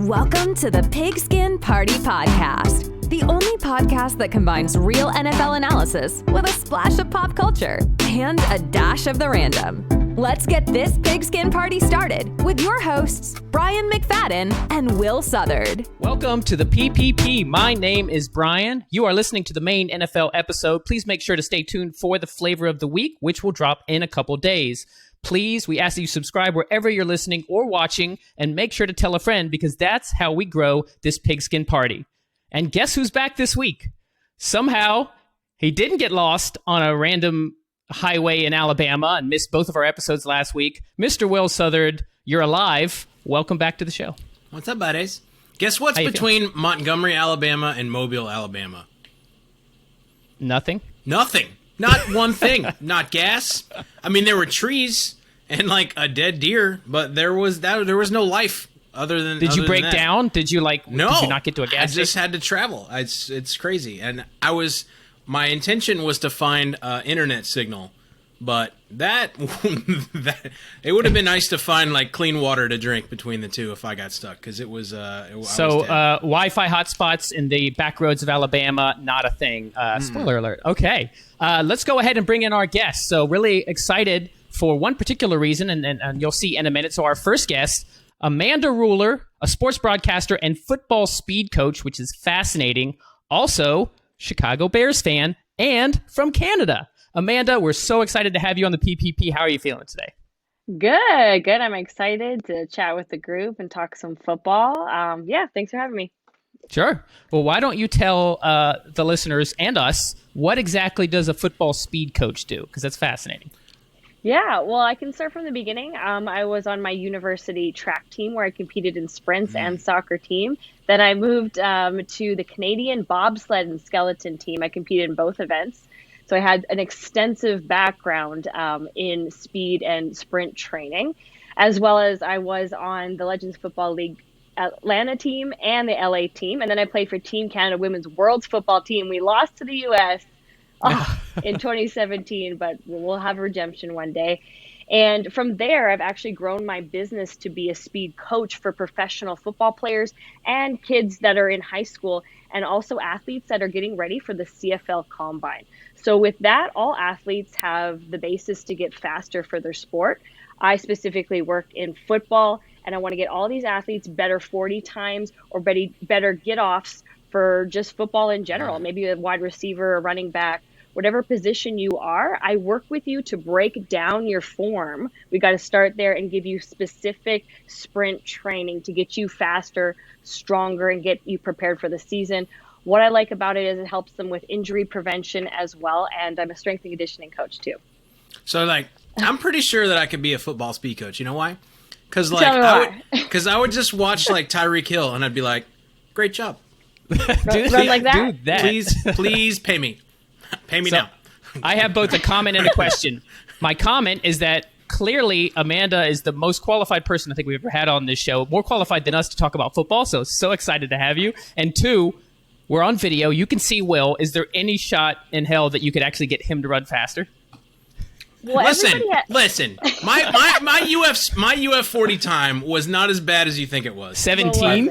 Welcome to the Pigskin Party Podcast, the only podcast that combines real NFL analysis with a splash of pop culture and a dash of the random. Let's get this Pigskin Party started with your hosts, Brian McFadden and Will Southard. Welcome to the PPP. My name is Brian. You are listening to the main NFL episode. Please make sure to stay tuned for the flavor of the week, which will drop in a couple days. Please, we ask that you subscribe wherever you're listening or watching, and make sure to tell a friend because that's how we grow this Pigskin Party. And guess who's back this week? Somehow, he didn't get lost on a random highway in Alabama and missed both of our episodes last week. Mr. Will Southard, you're alive. Welcome back to the show. What's up, buddies? Guess what's between Montgomery, Alabama and Mobile, Alabama? Nothing? Nothing. Not one thing. Not gas. I mean, there were trees and like a dead deer, but there was no life other than. Did you break down? Did you No. Did you not get to a gas station? I just had to travel. It's crazy, and my intention was to find internet signal, but that it would have been nice to find like clean water to drink between the two if I got stuck, because it was. Wi-Fi hotspots in the back roads of Alabama, not a thing. Spoiler alert. Okay, let's go ahead and bring in our guest. So really excited for one particular reason, and you'll see in a minute. So our first guest, Amanda Ruller, a sports broadcaster and football speed coach, which is fascinating. Also, Chicago Bears fan and from Canada. Amanda, we're so excited to have you on the PPP. How are you feeling today? Good. I'm excited to chat with the group and talk some football. Thanks for having me. Sure. Well, why don't you tell the listeners and us, what exactly does a football speed coach do? Because that's fascinating. Yeah, well, I can start from the beginning. I was on my university track team where I competed in sprints and soccer team. Then I moved to the Canadian bobsled and skeleton team. I competed in both events. So I had an extensive background in speed and sprint training, as well as I was on the Legends Football League Atlanta team and the LA team. And then I played for Team Canada Women's World's Football Team. We lost to the U.S. in 2017, but we'll have redemption one day. And from there, I've actually grown my business to be a speed coach for professional football players and kids that are in high school, and also athletes that are getting ready for the CFL Combine. So with that, all athletes have the basis to get faster for their sport. I specifically work in football, and I want to get all these athletes better 40 times or better get-offs for just football in general, maybe a wide receiver, a running back, whatever position you are. I work with you to break down your form. We got to start there and give you specific sprint training to get you faster, stronger, and get you prepared for the season. What I like about it is it helps them with injury prevention as well, and I'm a strength and conditioning coach too. So, I'm pretty sure that I could be a football speed coach. You know why? Because I would just watch Tyreek Hill, and I'd be like, "Great job, run like that." Do that. Please pay me. Pay me now. I have both a comment and a question. My comment is that clearly Amanda is the most qualified person I think we've ever had on this show, more qualified than us to talk about football, so excited to have you. And two, we're on video. You can see Will. Is there any shot in hell that you could actually get him to run faster? Well, listen. My UF 40 time was not as bad as you think it was. 17?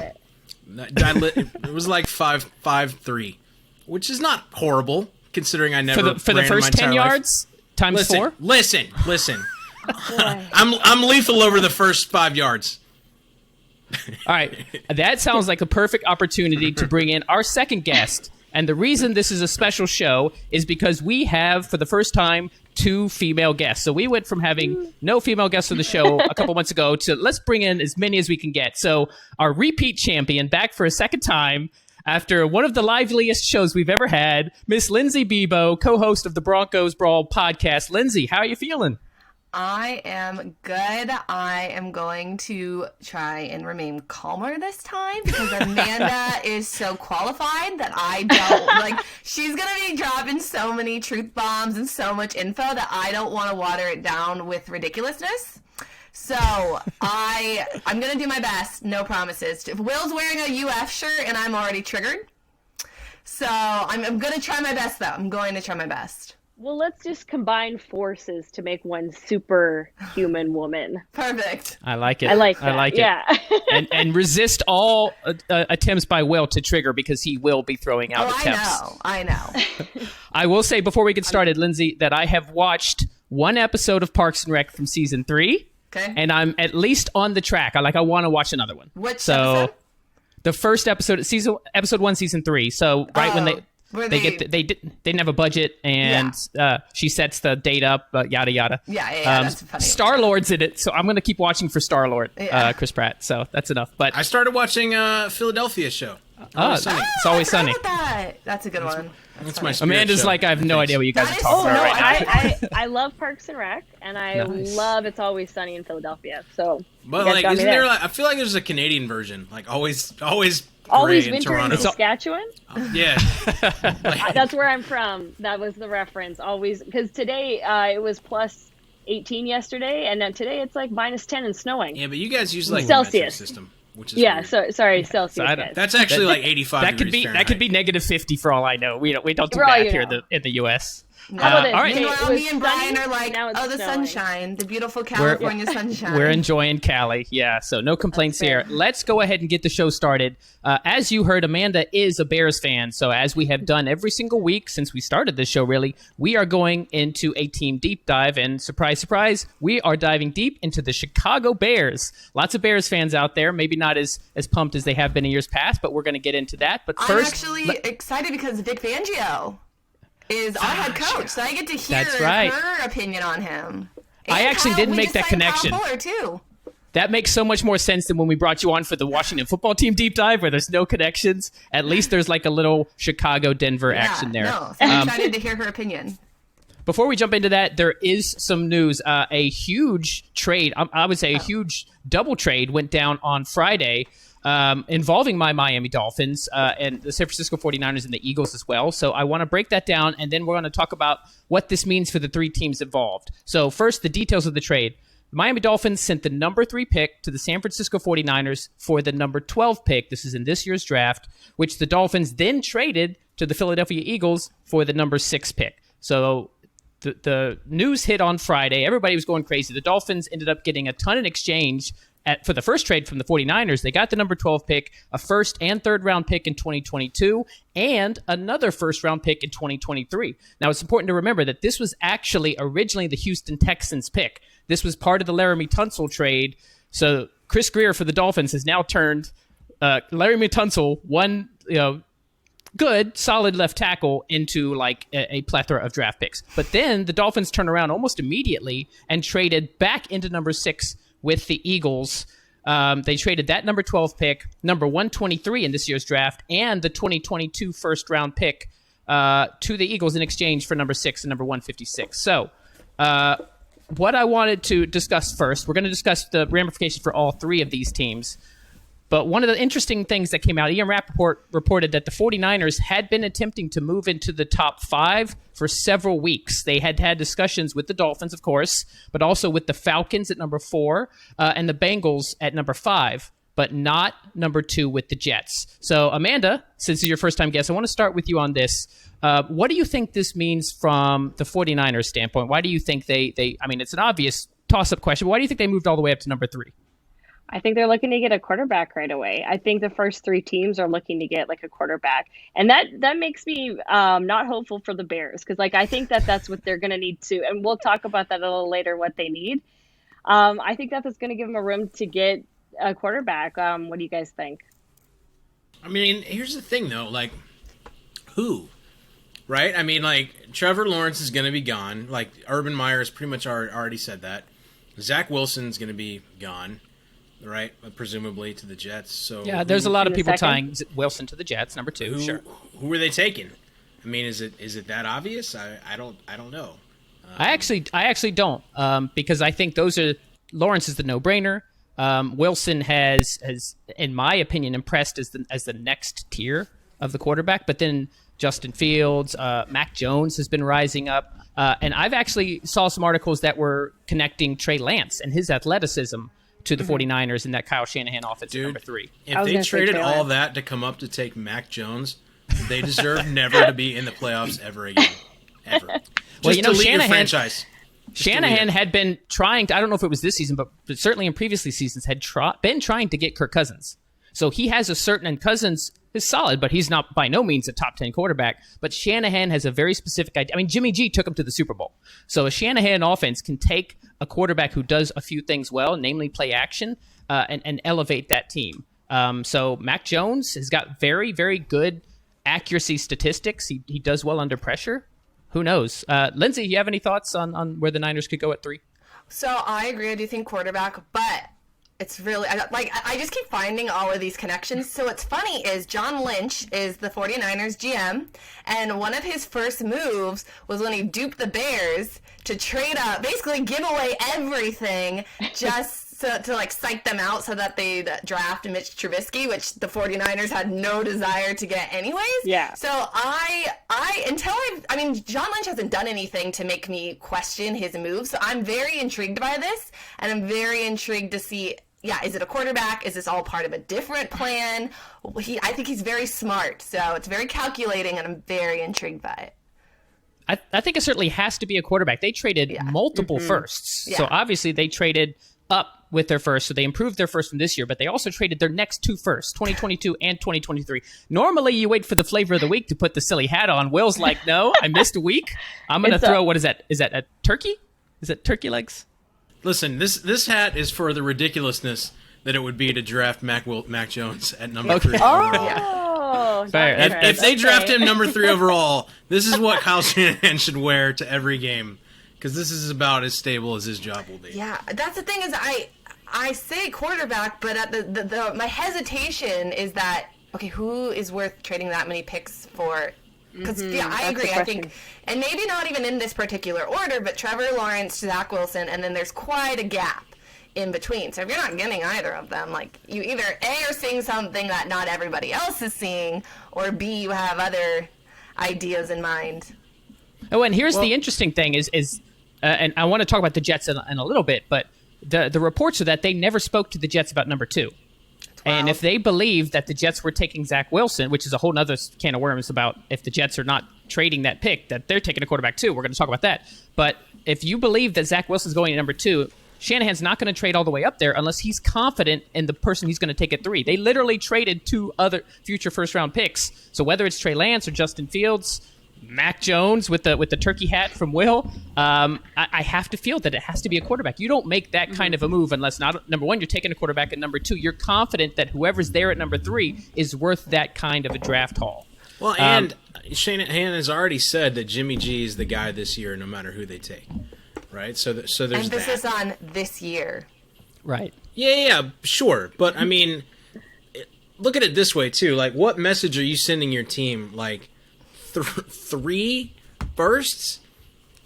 It was like 5.3, which is not horrible considering I never for the first 10 yards times 4. Listen. I'm lethal over the first 5 yards. All right, that sounds like a perfect opportunity to bring in our second guest. And the reason this is a special show is because we have, for the first time, 2 female guests. So we went from having no female guests on the show a couple months ago to let's bring in as many as we can get. So our repeat champion, back for a second time after one of the liveliest shows we've ever had, Miss Lindsay Bebout, co-host of the Broncos Brawl podcast. Lindsay, how are you feeling? I am good. I am going to try and remain calmer this time because Amanda is so qualified that I don't she's going to be dropping so many truth bombs and so much info that I don't want to water it down with ridiculousness. So I'm going to do my best. No promises. Will's wearing a UF shirt and I'm already triggered. So I'm going to try my best though. I'm going to try my best. Well, let's just combine forces to make one superhuman woman. Perfect. I like it. I like that. I like it. Yeah. and resist all attempts by Will to trigger because he will be throwing out attempts. I know. I will say before we get started, Lindsay, that I have watched one episode of Parks and Rec from season 3. Okay. And I'm at least on the track. I want to watch another one. Which episode? The first episode, episode 1, season 3. So when they didn't have a budget, and she sets the date up, yada yada. Yeah, that's funny. Star-Lord's in it, so I'm gonna keep watching for Star-Lord, Chris Pratt. So that's enough. But I started watching Philadelphia show. It's Always Sunny. That's a good one. That's my spirit Amanda's show. like, I have no idea what you guys That are is talking so about right now. I love Parks and Rec, and I Nice. love It's Always Sunny in Philadelphia. So, But you guys like, got me isn't there. there? Like, I feel like there's a Canadian version. Like always Always gray in winter in Toronto. Saskatchewan? Yeah. That's where I'm from. That was the reference. Always, because today it was plus 18 yesterday, and then today it's like minus 10 and snowing. Yeah, but you guys use like Celsius. the metric system, which is Yeah, weird. so sorry, Celsius. So I don't- guys. That's actually like 85 That could degrees be Fahrenheit. negative 50 for all I know. We don't do For all math you here know. in the U.S. How about this? all right. Hey, Meanwhile, it was me and Brian sunny, are like, now it's the snowing. sunshine, the beautiful California sunshine. We're enjoying Cali, yeah. So no complaints That's here. fair. Let's go ahead and get the show started. As you heard, Amanda is a Bears fan. So as we have done every single week since we started this show, really, we are going into a team deep dive. And surprise, surprise, we are diving deep into the Chicago Bears. Lots of Bears fans out there, maybe not as pumped as they have been in years past, but we're going to get into that. But I'm first, actually excited because Vic Fangio is our head coach, so I get to hear That's right. her opinion on him. I And actually Kyle- didn't we make just that signed connection. Kyle Fuller, too. that makes so much more sense than when we brought you on for the Washington football team deep dive, where there's no connections. At least there's like a little Chicago-Denver action there. No, so I'm excited to hear her opinion. Before we jump into that, there is some news. A huge trade, I would say a huge double trade went down on Friday involving my Miami Dolphins and the San Francisco 49ers and the Eagles as well. So I want to break that down, and then we're going to talk about what this means for the three teams involved. So first, the details of the trade. The Miami Dolphins sent the number 3 pick to the San Francisco 49ers for the number 12 pick. This is in this year's draft, which the Dolphins then traded to the Philadelphia Eagles for the number 6 pick. So the news hit on Friday. Everybody was going crazy. The Dolphins ended up getting a ton in exchange for the first trade from the 49ers. They got the number 12 pick, a first and third round pick in 2022, and another first round pick in 2023. Now, it's important to remember that this was actually originally the Houston Texans pick. This was part of the Laramie Tunsil trade. So Chris Greer for the Dolphins has now turned Laramie Tunsil, one good, solid left tackle, into like a plethora of draft picks. But then the Dolphins turned around almost immediately and traded back into number 6 with the Eagles. They traded that number 12 pick, number 123 in this year's draft, and the 2022 first round pick to the Eagles in exchange for number 6 and number 156. So what I wanted to discuss first, we're going to discuss the ramifications for all three of these teams. But one of the interesting things that came out, Ian Rappaport reported that the 49ers had been attempting to move into the top 5 for several weeks. They had had discussions with the Dolphins, of course, but also with the Falcons at number 4 and the Bengals at number 5, but not number 2 with the Jets. So, Amanda, since it's your first-time guest, I want to start with you on this. What do you think this means from the 49ers standpoint? Why do you think they I mean, it's an obvious toss-up question, but why do you think they moved all the way up to number 3? I think they're looking to get a quarterback right away. I think the first 3 teams are looking to get like a quarterback, and that makes me not hopeful for the Bears, because like I think that's what they're going to need to, and we'll talk about that a little later, what they need. I think that's going to give them a room to get a quarterback. What do you guys think? I mean, here's the thing though, like who, right? I mean, like Trevor Lawrence is going to be gone. Like Urban Meyer has pretty much already said that. Zach Wilson's going to be gone. Right, presumably to the Jets. So Yeah, there's a lot of in the people second? tying Wilson to the Jets, number 2. Sure. Who are they taking? I mean, is it that obvious? I don't know. I actually don't, because I think Lawrence is the no-brainer. Wilson has, in my opinion, impressed as the next tier of the quarterback. But then Justin Fields, Mac Jones has been rising up, and I've actually saw some articles that were connecting Trey Lance and his athleticism to the 49ers in that Kyle Shanahan offense at number 3. If they traded all that to come up to take Mac Jones, they deserve never to be in the playoffs ever again. ever. Well, Just delete your Shanahan. franchise. Shanahan had been trying to, I don't know if it was this season, but certainly in previous seasons, had been trying to get Kirk Cousins. So he has a certain, and Cousins is solid, but he's not by no means a top 10 quarterback. But Shanahan has a very specific idea. I mean, Jimmy G took him to the Super Bowl. So a Shanahan offense can take a quarterback who does a few things well, namely play action, and elevate that team. So Mac Jones has got very, very good accuracy statistics. He does well under pressure. Who knows? Lindsay, you have any thoughts on where the Niners could go at 3? So I agree. I do think quarterback, but it's really, I just keep finding all of these connections. So what's funny is John Lynch is the 49ers GM, and one of his first moves was when he duped the Bears to trade up, basically give away everything just to like psych them out so that they'd draft Mitch Trubisky, which the 49ers had no desire to get anyways. Yeah. So I mean, John Lynch hasn't done anything to make me question his moves. So I'm very intrigued by this, and I'm very intrigued to see, is it a quarterback? Is this all part of a different plan? I think he's very smart, so it's very calculating, and I'm very intrigued by it. I think it certainly has to be a quarterback. They traded multiple firsts. Yeah. So obviously they traded up with their first, so they improved their first from this year, but they also traded their next 2 firsts, 2022 and 2023. Normally, you wait for the flavor of the week to put the silly hat on. Will's like, no, I missed a week. I'm going to throw, what is that? Is that a turkey? Is that turkey legs? Listen, this hat is for the ridiculousness that it would be to draft Mac Jones at number 3 overall. Oh, Fair. If they draft him number 3 overall, this is what Kyle Shanahan should wear to every game, because this is about as stable as his job will be. Yeah, that's the thing is I say quarterback, but at my hesitation is that, okay, who is worth trading that many picks for? Because, I agree. I think, and maybe not even in this particular order, but Trevor Lawrence, Zach Wilson, and then there's quite a gap in between. So if you're not getting either of them, like, you either A, are seeing something that not everybody else is seeing, or B, you have other ideas in mind. Oh, and here's the interesting thing is and I want to talk about the Jets in a little bit, but the reports are that they never spoke to the Jets about number 2. 12. And if they believe that the Jets were taking Zach Wilson, which is a whole other can of worms about if the Jets are not trading that pick, that they're taking a quarterback too. We're going to talk about that. But if you believe that Zach Wilson's going at number 2, Shanahan's not going to trade all the way up there unless he's confident in the person he's going to take at 3. They literally traded 2 other future first-round picks. So whether it's Trey Lance or Justin Fields, Mac Jones with the turkey hat from Will, I have to feel that it has to be a quarterback. You don't make that kind of a move unless, number 1, you're taking a quarterback, and number 2, you're confident that whoever's there at number 3 is worth that kind of a draft haul. Well, and Shanahan has already said that Jimmy G is the guy this year, no matter who they take, right? So there's emphasis that. on this year. Right. Yeah, sure. But, I mean, look at it this way, too. Like, what message are you sending your team? Like, 3 bursts?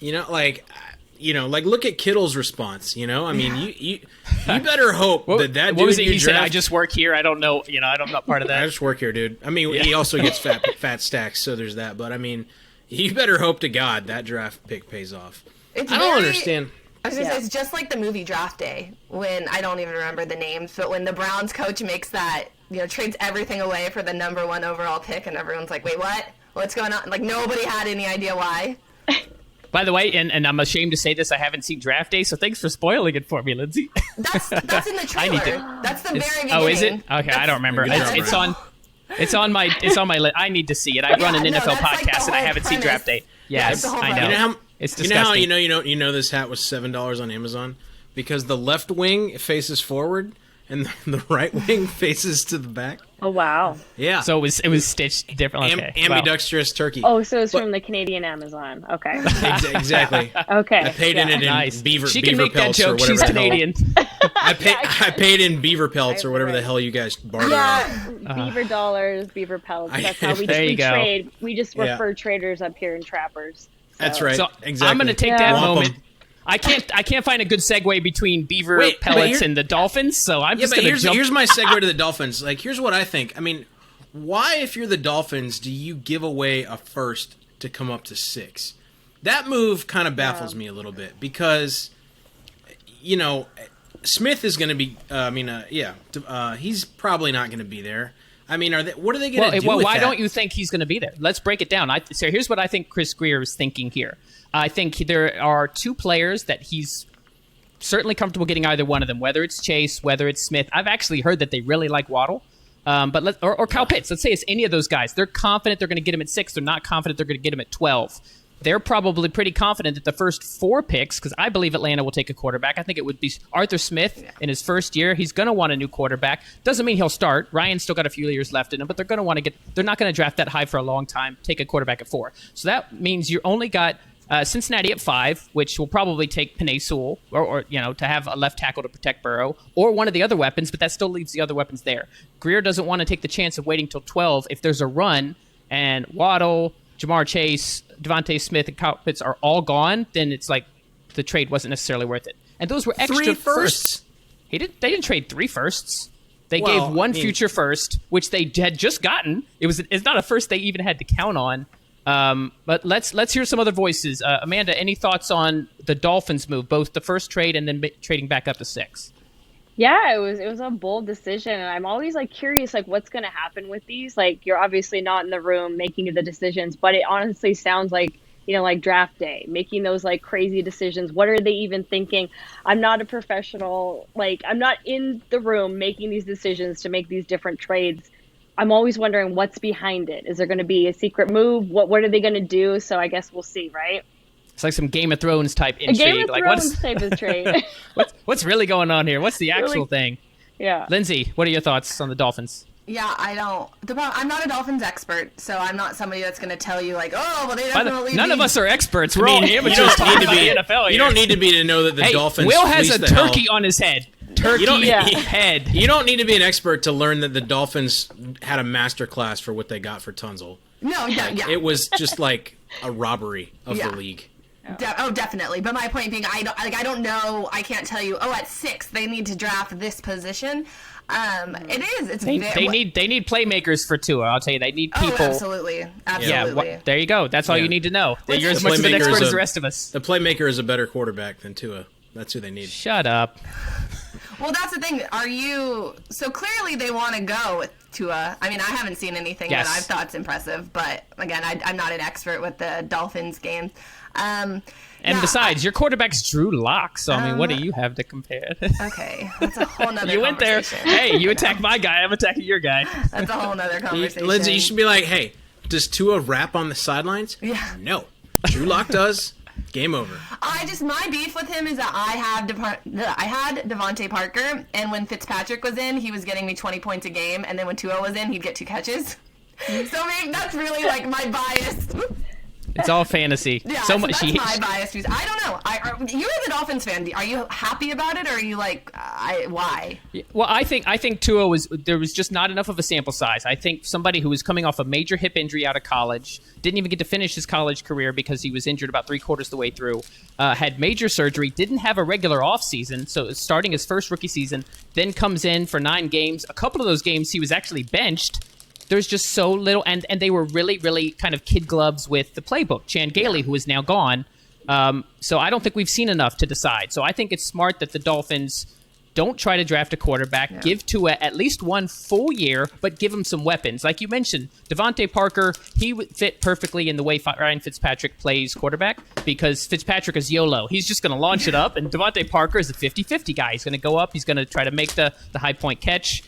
Look at Kittle's response, I mean, you better hope that dude what was it you he draft, said? I just work here. I don't know. I'm not part of that. I just work here, dude. I mean, he also gets fat stacks, so there's that. But, I mean, you better hope to God that draft pick pays off. I don't understand. I was going to say, it's just like the movie Draft Day, when I don't even remember the names, but when the Browns coach makes that, trades everything away for the number 1 overall pick, and everyone's like, wait, what? What's going on? Like, nobody had any idea why. By the way, and I'm ashamed to say this, I haven't seen Draft Day, so thanks for spoiling it for me, Lindsay. That's in the trailer. That's the very beginning. Oh, is it? Okay, I don't remember. It's on my list. I need to see it. I run an NFL podcast, and I haven't seen Draft Day. Yes, I know. It's disgusting. You know this hat was $7 on Amazon because the left wing faces forward and the right wing faces to the back. Oh, wow. Yeah. So it was stitched differently. Okay. Ambidextrous turkey. Oh, so it's from the Canadian Amazon. Okay. Exactly. Okay. I paid in it in beaver She can make pelts that joke. or whatever. She's Canadian. I paid in beaver pelts or whatever the hell you guys barter. Yeah, beaver dollars, beaver pelts. That's how we trade. We just refer traders up here and trappers. So. That's right. So exactly. I'm going to take that moment. I can't find a good segue between beaver pellets and the Dolphins, so I'm just going to jump. Here's my segue to the Dolphins. Like, here's what I think. I mean, why, if you're the Dolphins, do you give away a first to come up to 6? That move kind of baffles me a little bit because, Smith is going to be. He's probably not going to be there. I mean, what are they going to do? Why don't you think he's going to be there? Let's break it down. So here's what I think Chris Grier is thinking here. I think there are two players that he's certainly comfortable getting either one of them, whether it's Chase, whether it's Smith. I've actually heard that they really like Waddle, or Kyle Pitts. Let's say it's any of those guys. They're confident they're going to get him at 6. They're not confident they're going to get him at 12. They're probably pretty confident that the first 4 picks, because I believe Atlanta will take a quarterback. I think it would be Arthur Smith in his first year. He's going to want a new quarterback. Doesn't mean he'll start. Ryan's still got a few years left in him, but they're going to want to get. They're not going to draft that high for a long time. Take a quarterback at 4. So that means you only got Cincinnati at 5, which will probably take Penei Sewell, or to have a left tackle to protect Burrow, or one of the other weapons, but that still leaves the other weapons there. Grier doesn't want to take the chance of waiting till 12 if there's a run and Waddle, Jamar Chase, Devontae Smith, and Kyle Pitts are all gone, then it's like the trade wasn't necessarily worth it. And those were extra 3 firsts. They didn't trade 3 firsts. They gave one future first, which they had just gotten. It's not a first they even had to count on. But let's hear some other voices. Amanda, any thoughts on the Dolphins move, both the first trade and then trading back up to 6? Yeah, it was a bold decision, and I'm always curious what's going to happen with these. You're obviously not in the room making the decisions, but it honestly sounds like draft day, making those crazy decisions. What are they even thinking? I'm not a professional, I'm not in the room making these decisions to make these different trades. I'm always wondering what's behind it. Is there going to be a secret move? What are they going to do? So I guess we'll see, right? It's like some Game of Thrones type intrigue. A Game of Thrones type of trade. What's really going on here? What's the actual thing? Yeah. Lindsay, what are your thoughts on the Dolphins? Yeah, I'm not a Dolphins expert, so I'm not somebody that's going to tell you they definitely. None of us are experts. We're all amateurs talking about the NFL here. You don't need to be to know that the Dolphins. Will has a turkey on his head. Head. You don't need to be an expert to learn that the Dolphins had a master class for what they got for Tunzel. No, yeah. It was just a robbery of the league. Definitely. But my point being, I don't know. I can't tell you. At 6 they need to draft this position. They need playmakers for Tua. I'll tell you, they need people. Absolutely. Yeah, there you go. That's all you need to know. You're as much of an expert as the rest of us. The playmaker is a better quarterback than Tua. That's who they need. Shut up. Well, that's the thing. So clearly they want to go with Tua. I mean, I haven't seen anything that I've thought's impressive, but again, I'm not an expert with the Dolphins games. Besides, your quarterback's Drew Lock, so I mean, what do you have to compare? Okay, that's a whole nother You went there. Hey, you attacked my guy, I'm attacking your guy. That's a whole nother conversation. Lindsay, you should be like, hey, does Tua rap on the sidelines? Yeah. No. Drew Lock does. Game over. My beef with him is that I had Devontae Parker, and when Fitzpatrick was in, he was getting me 20 points a game, and then when Tua was in, he'd get 2 catches. So that's really my bias. It's all fantasy. Yeah, so that's my bias. I don't know. You're the Dolphins fan. Are you happy about it, or are you why? Well, I think Tua there was just not enough of a sample size. I think somebody who was coming off a major hip injury out of college, didn't even get to finish his college career because he was injured about 3/4 of the way through, had major surgery, didn't have a regular offseason, so starting his first rookie season, then comes in for 9 games. A couple of those games he was actually benched. There's just so little, and they were really, really kind of kid gloves with the playbook. Chan Gailey, who is now gone. So I don't think we've seen enough to decide. So I think it's smart that the Dolphins don't try to draft a quarterback. Give Tua at least 1 full year, but give him some weapons. Like you mentioned, Devontae Parker, he would fit perfectly in the way Ryan Fitzpatrick plays quarterback because Fitzpatrick is YOLO. He's just going to launch it up, and Devontae Parker is a 50-50 guy. He's going to go up. He's going to try to make the high point catch.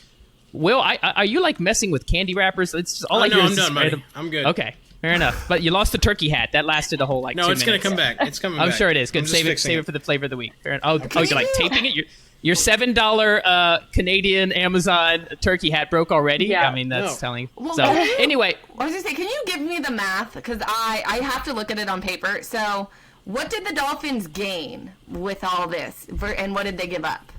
Will, are you messing with candy wrappers? It's just all I hear I'm is done, buddy. I'm good. Okay, fair enough. But you lost the turkey hat. That lasted a whole 2 minutes. No, it's going to come back. It's coming back. I'm sure it is. Good. Save it for the flavor of the week. Fair enough. Oh, you're taping it? Your $7 Canadian Amazon turkey hat broke already? Yeah. I mean, that's telling. Well, So, anyway. I was going to say, can you give me the math? Because I have to look at it on paper. So, what did the Dolphins gain with all this? And what did they give up?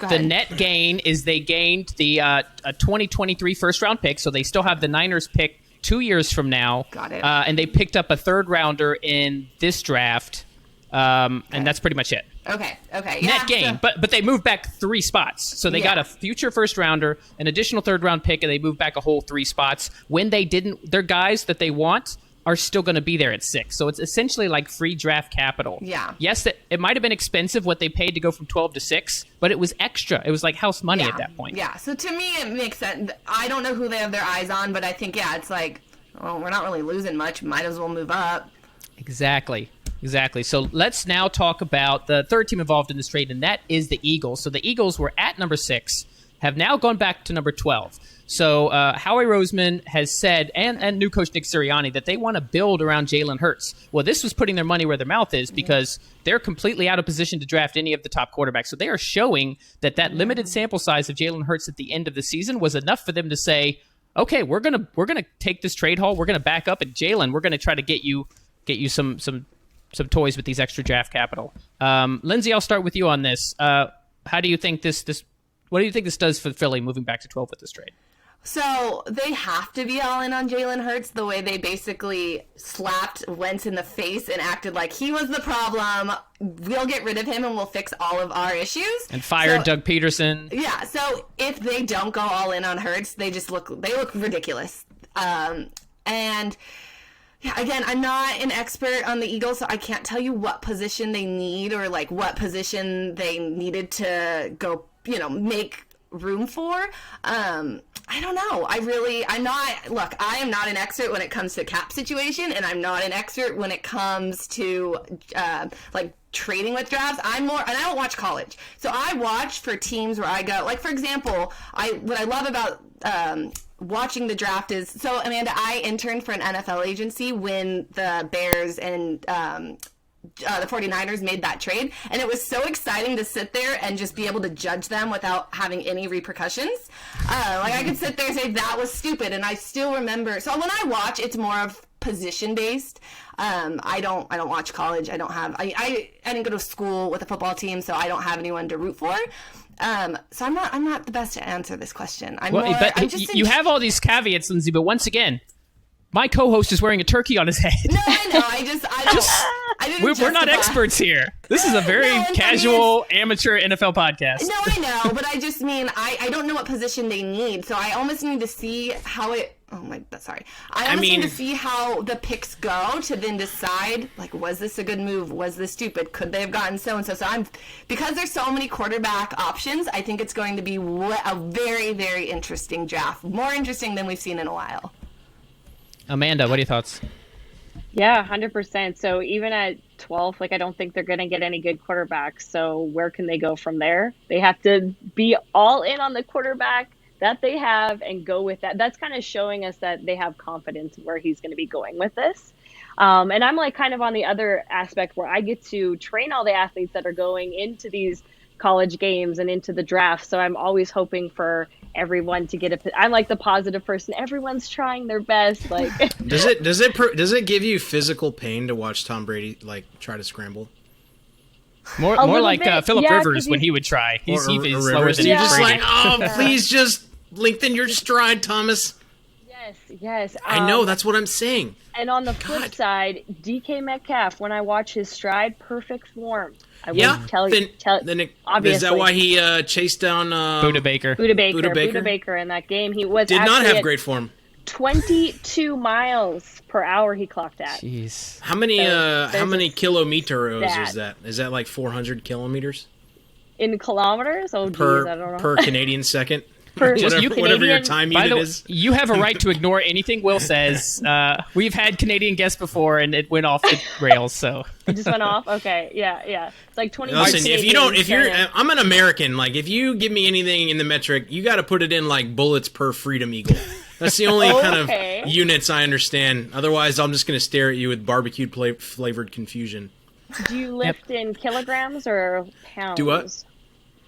The net gain is they gained the 2023 first-round pick, so they still have the Niners pick 2 years from now. Got it. And they picked up a third-rounder in this draft, and that's pretty much it. Okay. Net gain, but they moved back 3 spots. So they got a future first-rounder, an additional third-round pick, and they moved back a whole 3 spots. When they didn't, their guys that they want are still going to be there at 6. So it's essentially like free draft capital. Yeah. Yes, it might have been expensive what they paid to go from 12 to 6, but it was extra. It was like house money at that point. Yeah. So to me, it makes sense. I don't know who they have their eyes on, but I think, it's like, well, we're not really losing much. Might as well move up. Exactly. So let's now talk about the third team involved in this trade, and that is the Eagles. So the Eagles were at number 6, have now gone back to number 12. So Howie Roseman has said, and new coach Nick Sirianni, that they want to build around Jalen Hurts. Well, this was putting their money where their mouth is because they're completely out of position to draft any of the top quarterbacks. So they are showing that limited sample size of Jalen Hurts at the end of the season was enough for them to say, okay, we're gonna take this trade haul, we're gonna back up, and Jalen, we're gonna try to get you some toys with these extra draft capital. Lindsay, I'll start with you on this. How do you think this? What do you think this does for Philly moving back to 12 with this trade? So they have to be all in on Jalen Hurts the way they basically slapped Wentz in the face and acted like he was the problem. We'll get rid of him and we'll fix all of our issues. And fired Doug Peterson. Yeah, so if they don't go all in on Hurts, they look ridiculous. And yeah, again, I'm not an expert on the Eagles, so I can't tell you what position they need or like what position they needed to go, make room for. I don't know. I am not an expert when it comes to cap situation, and I'm not an expert when it comes to like trading with drafts. And I don't watch college. So I watch for teams where I go, like, for example, what I love about watching the draft is, so Amanda, I interned for an NFL agency when the Bears and the 49ers made that trade, and it was so exciting to sit there and just be able to judge them without having any repercussions. Like, I could sit there and say that was stupid, and I still remember. So when I watch, it's more of position based. I don't watch college. I didn't go to school with a football team, so I don't have anyone to root for. So I'm not the best to answer this question. You have all these caveats, Lindsay, but once again, my co-host is wearing a turkey on his head. No, I know. We're not experts here. This is a very casual, amateur NFL podcast. No, I know, but I just mean I don't know what position they need, so I almost need to see how it. Oh my, sorry. I need to see how the picks go to then decide, like, was this a good move? Was this stupid? Could they have gotten so and so? So because there's so many quarterback options, I think it's going to be a very, very interesting draft, more interesting than we've seen in a while. Amanda, what are your thoughts? Yeah, 100%. So even at 12, I don't think they're going to get any good quarterbacks. So where can they go from there? They have to be all in on the quarterback that they have and go with that. That's kind of showing us that they have confidence where he's going to be going with this. And I'm kind of on the other aspect where I get to train all the athletes that are going into these college games and into the draft. So I'm always hoping for everyone to get I'm like the positive person. Everyone's trying their best. Does it give you physical pain to watch Tom Brady try to scramble? More like Phillip Rivers when he would try. He's slower than you're just Brady. Please just lengthen your stride, Thomas. Yes. I know, that's what I'm saying. And on the flip side, DK Metcalf, when I watch his stride, perfect form. I will tell you. Obviously. Is that why he chased down Buda Baker in that game? He did not have great form. 22 miles per hour he clocked at. Jeez. How many kilometers is that? Is that like 400 kilometers? In kilometers? Oh, geez, I don't know. Per Canadian second? Whatever your time unit is. You have a right to ignore anything Will says. We've had Canadian guests before, and it went off the rails. So it just went off. Okay, yeah. It's like 20. Listen, I'm an American. If you give me anything in the metric, you got to put it in bullets per Freedom Eagle. That's the only kind of units I understand. Otherwise, I'm just going to stare at you with barbecued flavored confusion. Do you lift in kilograms or pounds? Do what?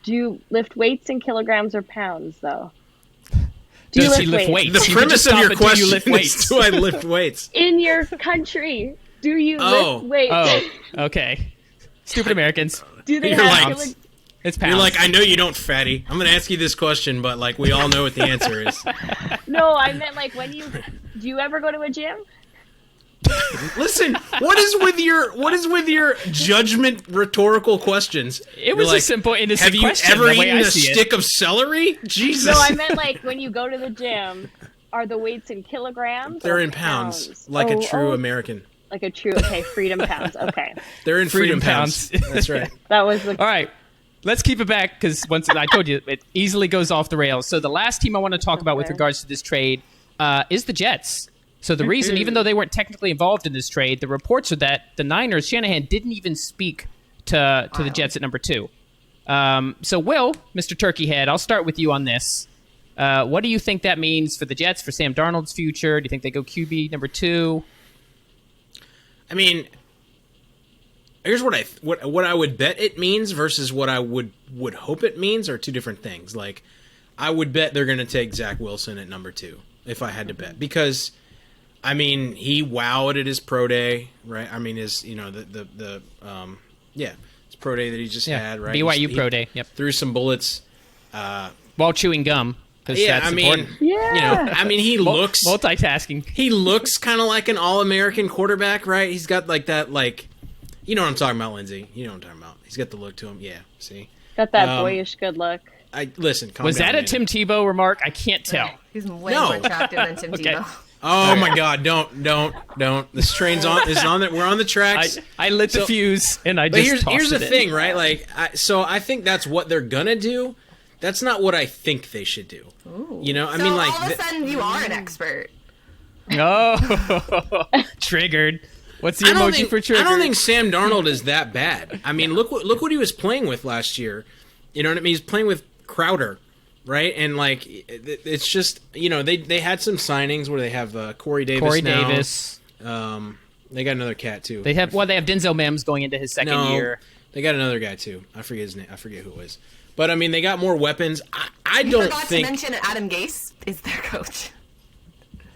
Do you lift weights in kilograms or pounds, though? Does he lift weights? The premise of your question is, do I lift weights? In your country, do you lift weights? Oh, okay. Stupid Americans. Do they have it's pounds. You're like, I know you don't, fatty. I'm going to ask you this question, but we all know what the answer is. No, I meant do you ever go to a gym? Listen, what is with your judgment rhetorical questions? It was a simple, innocent question. Have you ever eaten a stick of celery? Jesus. No, I meant when you go to the gym, Are the weights in kilograms? They're or in pounds, like a true American. Like a true, okay, freedom pounds. Okay. They're in freedom pounds. That's right. That was the. All right. Let's keep it back because once I told you, it easily goes off the rails. So the last team I want to talk about with regards to this trade is the Jets. So the reason, even though they weren't technically involved in this trade, the reports are that the Niners, Shanahan didn't even speak to the Jets at number 2. So Will, Mr. Turkey Head, I'll start with you on this. What do you think that means for the Jets, for Sam Darnold's future? Do you think they go QB number 2? I mean, here's what I would bet it means versus what I would hope it means are two different things. Like, I would bet they're going to take Zach Wilson at number 2 if I had to bet, because I mean, he wowed at his pro day, right? I mean, his his pro day that he just had, right? BYU pro day, yep. Threw some bullets while chewing gum. Yeah, that's I mean, important. He looks multitasking. He looks kind of like an all-American quarterback, right? He's got like that, like, you know what I'm talking about, Lindsay. You know what I'm talking about. He's got the look to him. Yeah, see, got that boyish good look. Was that a Tim Tebow remark? I can't tell. He's way more attractive than Tim Tebow. Oh my God! Don't! This train's on. Is on. We're on the tracks. I lit the fuse, and I but just. Here's the thing, in. right? Like, so I think that's what they're gonna do. That's not what I think they should do. Ooh. You know, I so mean, like, all of a sudden you are an expert. Oh, triggered. What's the emoji for triggered? I don't think Sam Darnold is that bad. I mean, look what he was playing with last year. You know what I mean? He's playing with Crowder. Right, and like it's just, you know, they had some signings where they have Corey Davis. They got another cat too. They have Denzel Mims going into his second year. They got another guy too. I forget his name. I forget who it was. But I mean, they got more weapons. I don't forgot to mention Adam Gase is their coach.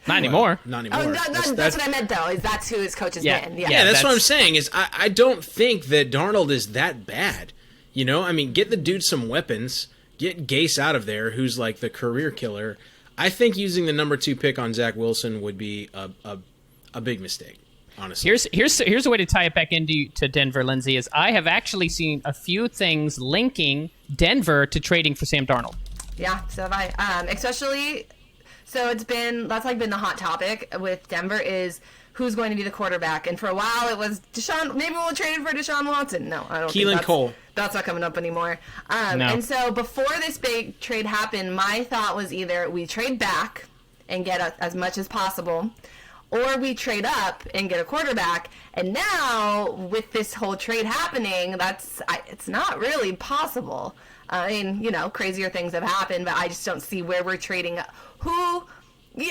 Not anymore. Not anymore. Oh, that's what I meant though. Is that's who his coach has been? Yeah, that's what I'm saying. Is I don't think that Darnold is that bad. You know, I mean, get the dude some weapons. Get Gase out of there, who's like the career killer. I think using the number 2 pick on Zach Wilson would be a big mistake, honestly. Here's a way to tie it back into Denver, Lindsay, is I have actually seen a few things linking Denver to trading for Sam Darnold. Yeah, so have I. Especially, so been the hot topic with Denver is who's going to be the quarterback. And for a while it was Deshaun. Maybe we'll trade him for Deshaun Watson. No, I don't. Keelan Cole. That's not coming up anymore. No. And so before this big trade happened, my thought was either we trade back and get as much as possible, or we trade up and get a quarterback. And now with this whole trade happening, it's not really possible. I mean, you know, crazier things have happened, but I just don't see where we're trading.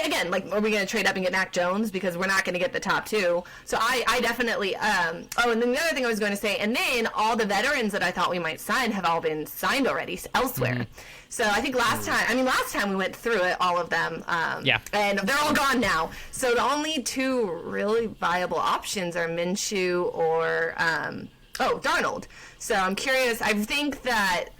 Again, like, are we going to trade up and get Mac Jones? Because we're not going to get the top 2. So I definitely, and then the other thing I was going to say, and then all the veterans that I thought we might sign have all been signed already elsewhere. Mm-hmm. So I think last time we went through it, all of them, and they're all gone now. So the only 2 really viable options are Minshew or, Darnold. So I'm curious, I think that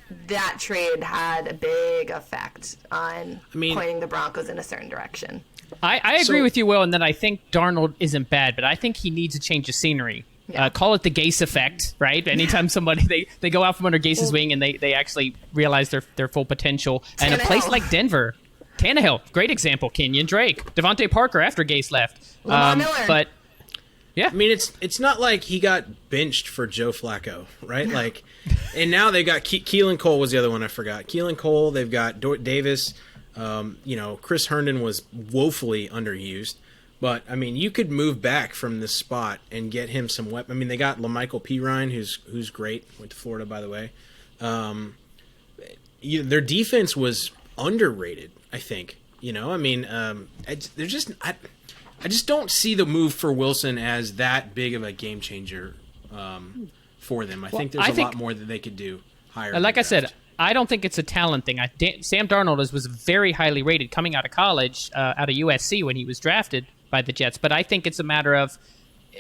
trade had a big effect on pointing the Broncos in a certain direction. I agree with you, Will, and that I think Darnold isn't bad, but I think he needs a change of scenery. Yeah. Call it the Gase effect, right? Anytime somebody, they go out from under Gase's wing and they actually realize their full potential. And a place like Denver, Tannehill, great example, Kenyon Drake, Devontae Parker after Gase left. Lamar Miller. But yeah, I mean, it's not like he got benched for Joe Flacco, right? Like, and now they got Keelan Cole was the other one I forgot. Keelan Cole, they've got Davis. Chris Herndon was woefully underused, but I mean, you could move back from this spot and get him some weapon. I mean, they got LaMichael Pirine, who's great, went to Florida, by the way. Their defense was underrated, I think. You know, I mean, they're just. I just don't see the move for Wilson as that big of a game changer for them. I think there's a lot more that they could do higher. Like I said, I don't think it's a talent thing. Sam Darnold was very highly rated coming out of college, out of USC when he was drafted by the Jets. But I think it's a matter of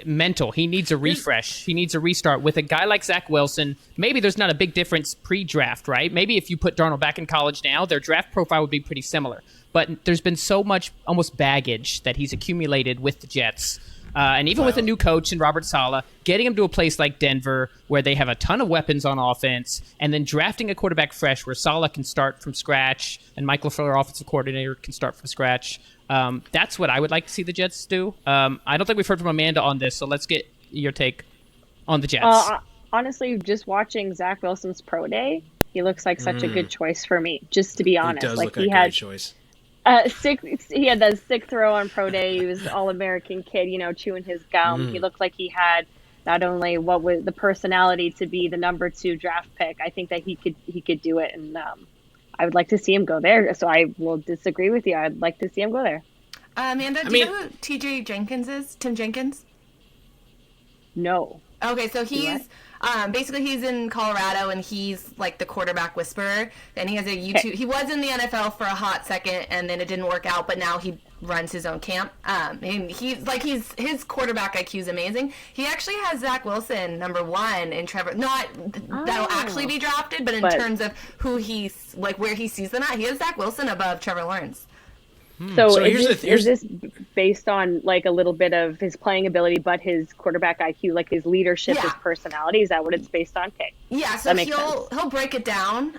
mental. He needs a refresh. He needs a restart. With a guy like Zach Wilson, maybe there's not a big difference pre-draft, right? Maybe if you put Darnold back in college now, their draft profile would be pretty similar. But there's been so much almost baggage that he's accumulated with the Jets And even with a new coach in Robert Saleh, getting him to a place like Denver where they have a ton of weapons on offense, and then drafting a quarterback fresh where Saleh can start from scratch and Mike LaFleur, offensive coordinator, can start from scratch. That's what I would like to see the Jets do. I don't think we've heard from Amanda on this, so let's get your take on the Jets. Honestly, just watching Zach Wilson's pro day, he looks like such a good choice for me, just to be honest. He does like look like a great choice. He had that sick throw on pro day. He was an all-American kid, chewing his gum. He looked like he had not only what was the personality to be the number 2 draft pick. I think that he could do it, and I would like to see him go there. So I will disagree with you. I'd like to see him go there. Amanda, do you know who TJ Jenkins is? Tim Jenkins? No. Okay, so he's basically he's in Colorado, and he's like the quarterback whisperer. And he has a YouTube. He was in the NFL for a hot second, and then it didn't work out. But now he runs his own camp. And his quarterback IQ is amazing. He actually has Zach Wilson number 1 and Trevor. That'll actually be drafted, but in terms of who he's like where he sees them at, he has Zach Wilson above Trevor Lawrence. So is this based on like a little bit of his playing ability, but his quarterback IQ, like his leadership, his personality? Is that what it's based on? Okay. Yeah, so he'll break it down.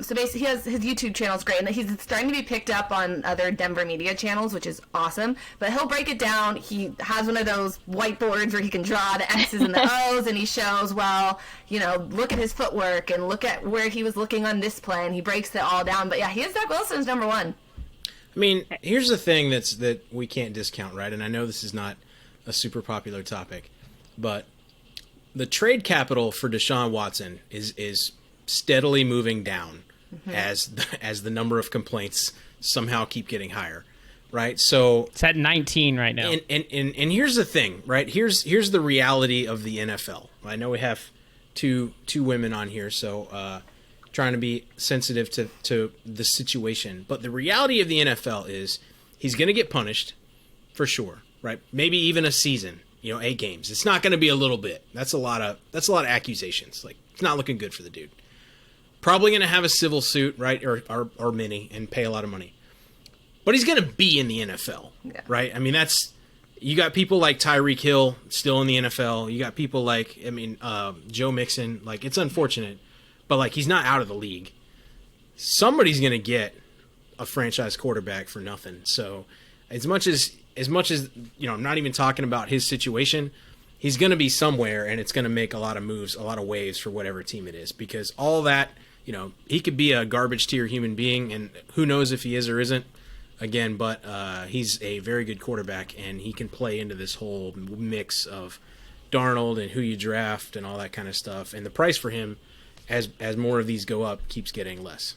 So basically, he has his YouTube channel is great, and he's starting to be picked up on other Denver media channels, which is awesome. But he'll break it down. He has one of those whiteboards where he can draw the X's and the O's, and he shows, look at his footwork and look at where he was looking on this play, and he breaks it all down. But yeah, he has Zach Wilson's number 1. I mean, here's the thing that we can't discount, right? And I know this is not a super popular topic, but the trade capital for Deshaun Watson is steadily moving down as the number of complaints somehow keep getting higher, right? So it's at 19 right now. And here's the thing, right? Here's the reality of the NFL. I know we have two women on here, so trying to be sensitive to the situation. But the reality of the NFL is he's going to get punished for sure, right? Maybe even a season, 8 games. It's not going to be a little bit. That's a lot of accusations. Like, it's not looking good for the dude. Probably going to have a civil suit, right? Or many, and pay a lot of money. But he's going to be in the NFL, right? I mean, you got people like Tyreek Hill still in the NFL. You got people like, Joe Mixon. Like, it's unfortunate. But, like, he's not out of the league. Somebody's going to get a franchise quarterback for nothing. So, as much as I'm not even talking about his situation, he's going to be somewhere, and it's going to make a lot of moves, a lot of waves for whatever team it is. Because all that, he could be a garbage tier human being, and who knows if he is or isn't. Again, but he's a very good quarterback, and he can play into this whole mix of Darnold and who you draft and all that kind of stuff. And the price for him, as more of these go up, keeps getting less.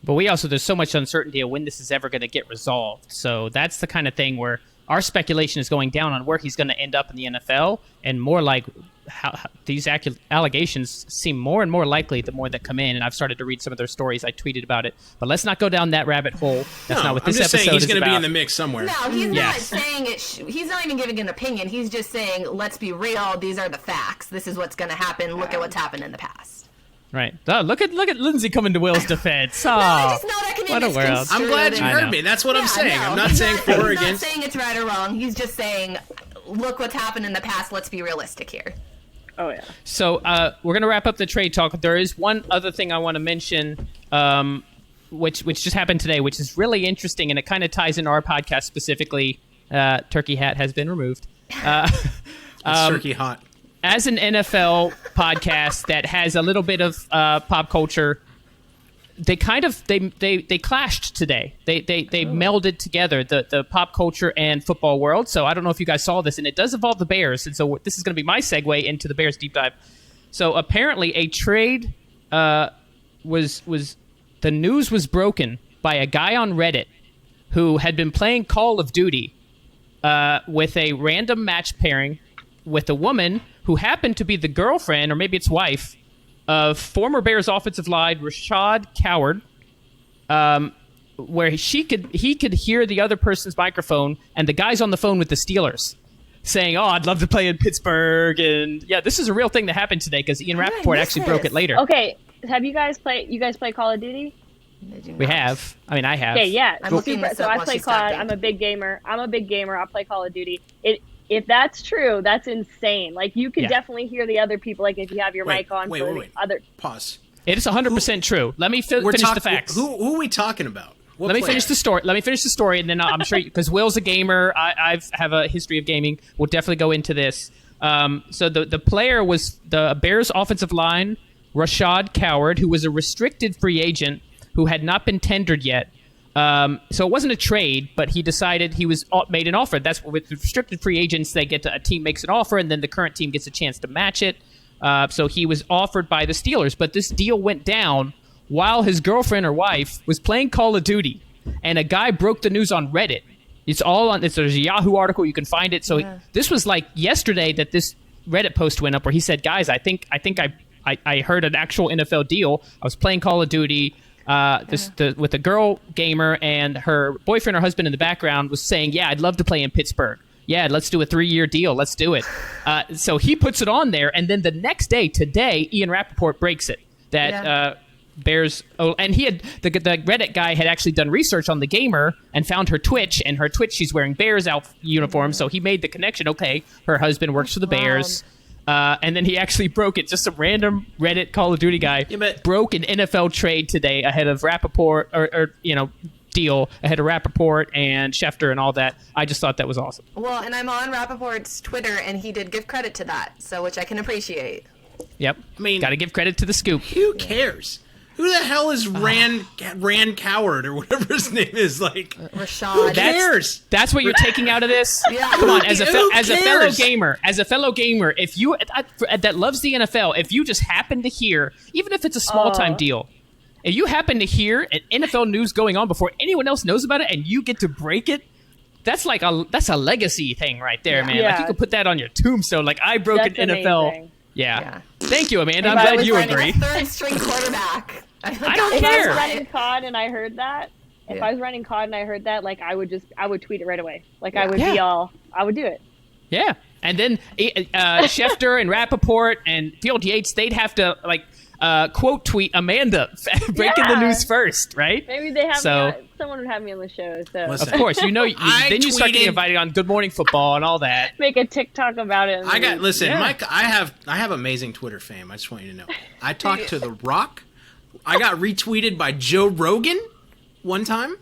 But there's so much uncertainty of when this is ever going to get resolved. So that's the kind of thing where our speculation is going down on where he's going to end up in the NFL, and more like how these allegations seem more and more likely the more that come in. And I've started to read some of their stories. I tweeted about it. But let's not go down that rabbit hole. That's not what this episode is about. I'm just saying he's going to be in the mix somewhere. No, he's not saying it. He's not even giving an opinion. He's just saying, let's be real. These are the facts. This is what's going to happen. Look at what's happened in the past. Right. Oh, look at Lindsay coming to Will's defense. Oh, no, I just know that can be what a world. I'm glad you heard me. That's what I'm saying. No, I'm not saying for or against. He's not saying it's right or wrong. He's just saying, look what's happened in the past. Let's be realistic here. Oh, yeah. So we're going to wrap up the trade talk. There is one other thing I want to mention, which just happened today, which is really interesting, and it kind of ties into our podcast specifically. Turkey hat has been removed. It's turkey hot. As an NFL podcast that has a little bit of pop culture, they clashed today. They melded together the pop culture and football world. So I don't know if you guys saw this, and it does involve the Bears. And so this is going to be my segue into the Bears deep dive. So apparently a trade the news was broken by a guy on Reddit who had been playing Call of Duty with a random match pairing with a woman who happened to be the girlfriend, or maybe it's wife, of former Bears offensive line Rashad Coward, where he could hear the other person's microphone, and the guy's on the phone with the Steelers saying, "Oh, I'd love to play in Pittsburgh." And yeah, this is a real thing that happened today because Ian Rappaport actually broke it later. Okay, have you guys play Call of Duty? We have. I mean, I have. Okay, yeah. I'm looking so I play Call. I'm a big gamer. I play Call of Duty. If that's true, that's insane. Like, you can definitely hear the other people. Like, if you have your mic on. Wait. Other. Pause. It is 100% true. Let me finish the facts. Who are we talking about? Let me finish the story, and then I'm sure because Will's a gamer. I have a history of gaming. We'll definitely go into this. So the player was the Bears offensive line, Rashad Coward, who was a restricted free agent who had not been tendered yet. So it wasn't a trade, but he decided he was made an offer. That's with restricted free agents, they get a team makes an offer, and then the current team gets a chance to match it. So he was offered by the Steelers, but this deal went down while his girlfriend or wife was playing Call of Duty, and a guy broke the news on Reddit. It's all on. There's a Yahoo article. You can find it. So this was like yesterday that this Reddit post went up where he said, "Guys, I think I heard an actual NFL deal. I was playing Call of Duty." With a girl gamer, and her boyfriend or husband in the background was saying, "Yeah, I'd love to play in Pittsburgh. Yeah, let's do a 3-year deal. Let's do it." So he puts it on there, and then the next day, today, Ian Rappaport breaks it that Bears. Oh, and he had the Reddit guy had actually done research on the gamer and found her Twitch, and her Twitch she's wearing Bears uniform. So he made the connection. Okay, her husband works for the Bears. And then he actually broke it. Just some random Reddit Call of Duty guy broke an NFL trade today ahead of Rappaport, or deal ahead of Rappaport and Schefter and all that. I just thought that was awesome. Well, and I'm on Rappaport's Twitter, and he did give credit to that, so which I can appreciate. Yep. I mean, got to give credit to the scoop. Who cares? Who the hell is Rand Coward or whatever his name is? Like, Rashad. Who cares? That's what you're taking out of this? Yeah. Come on, as a fellow gamer, if you that loves the NFL, if you just happen to hear, even if it's a small time deal, if you happen to hear an NFL news going on before anyone else knows about it, and you get to break it, that's a legacy thing right there, man. Like, you could put that on your tombstone. Like, I broke That's an NFL. amazing. Yeah. Thank you, Amanda. I'm If I glad was you running agree. a third-string quarterback. I don't If I care. was running COD and I heard that, like, I would tweet it right away. Like, I would I would do it. Yeah. And then Schefter and Rappaport and Field Yates, they'd have to, like, quote tweet Amanda breaking the news first, right? Maybe they have someone would have me on the show. So Listen, of course, then you start getting invited on Good Morning Football and all that. make a TikTok about it. Mike, I have amazing Twitter fame. I just want you to know. I talked to The Rock. I got retweeted by Joe Rogan one time.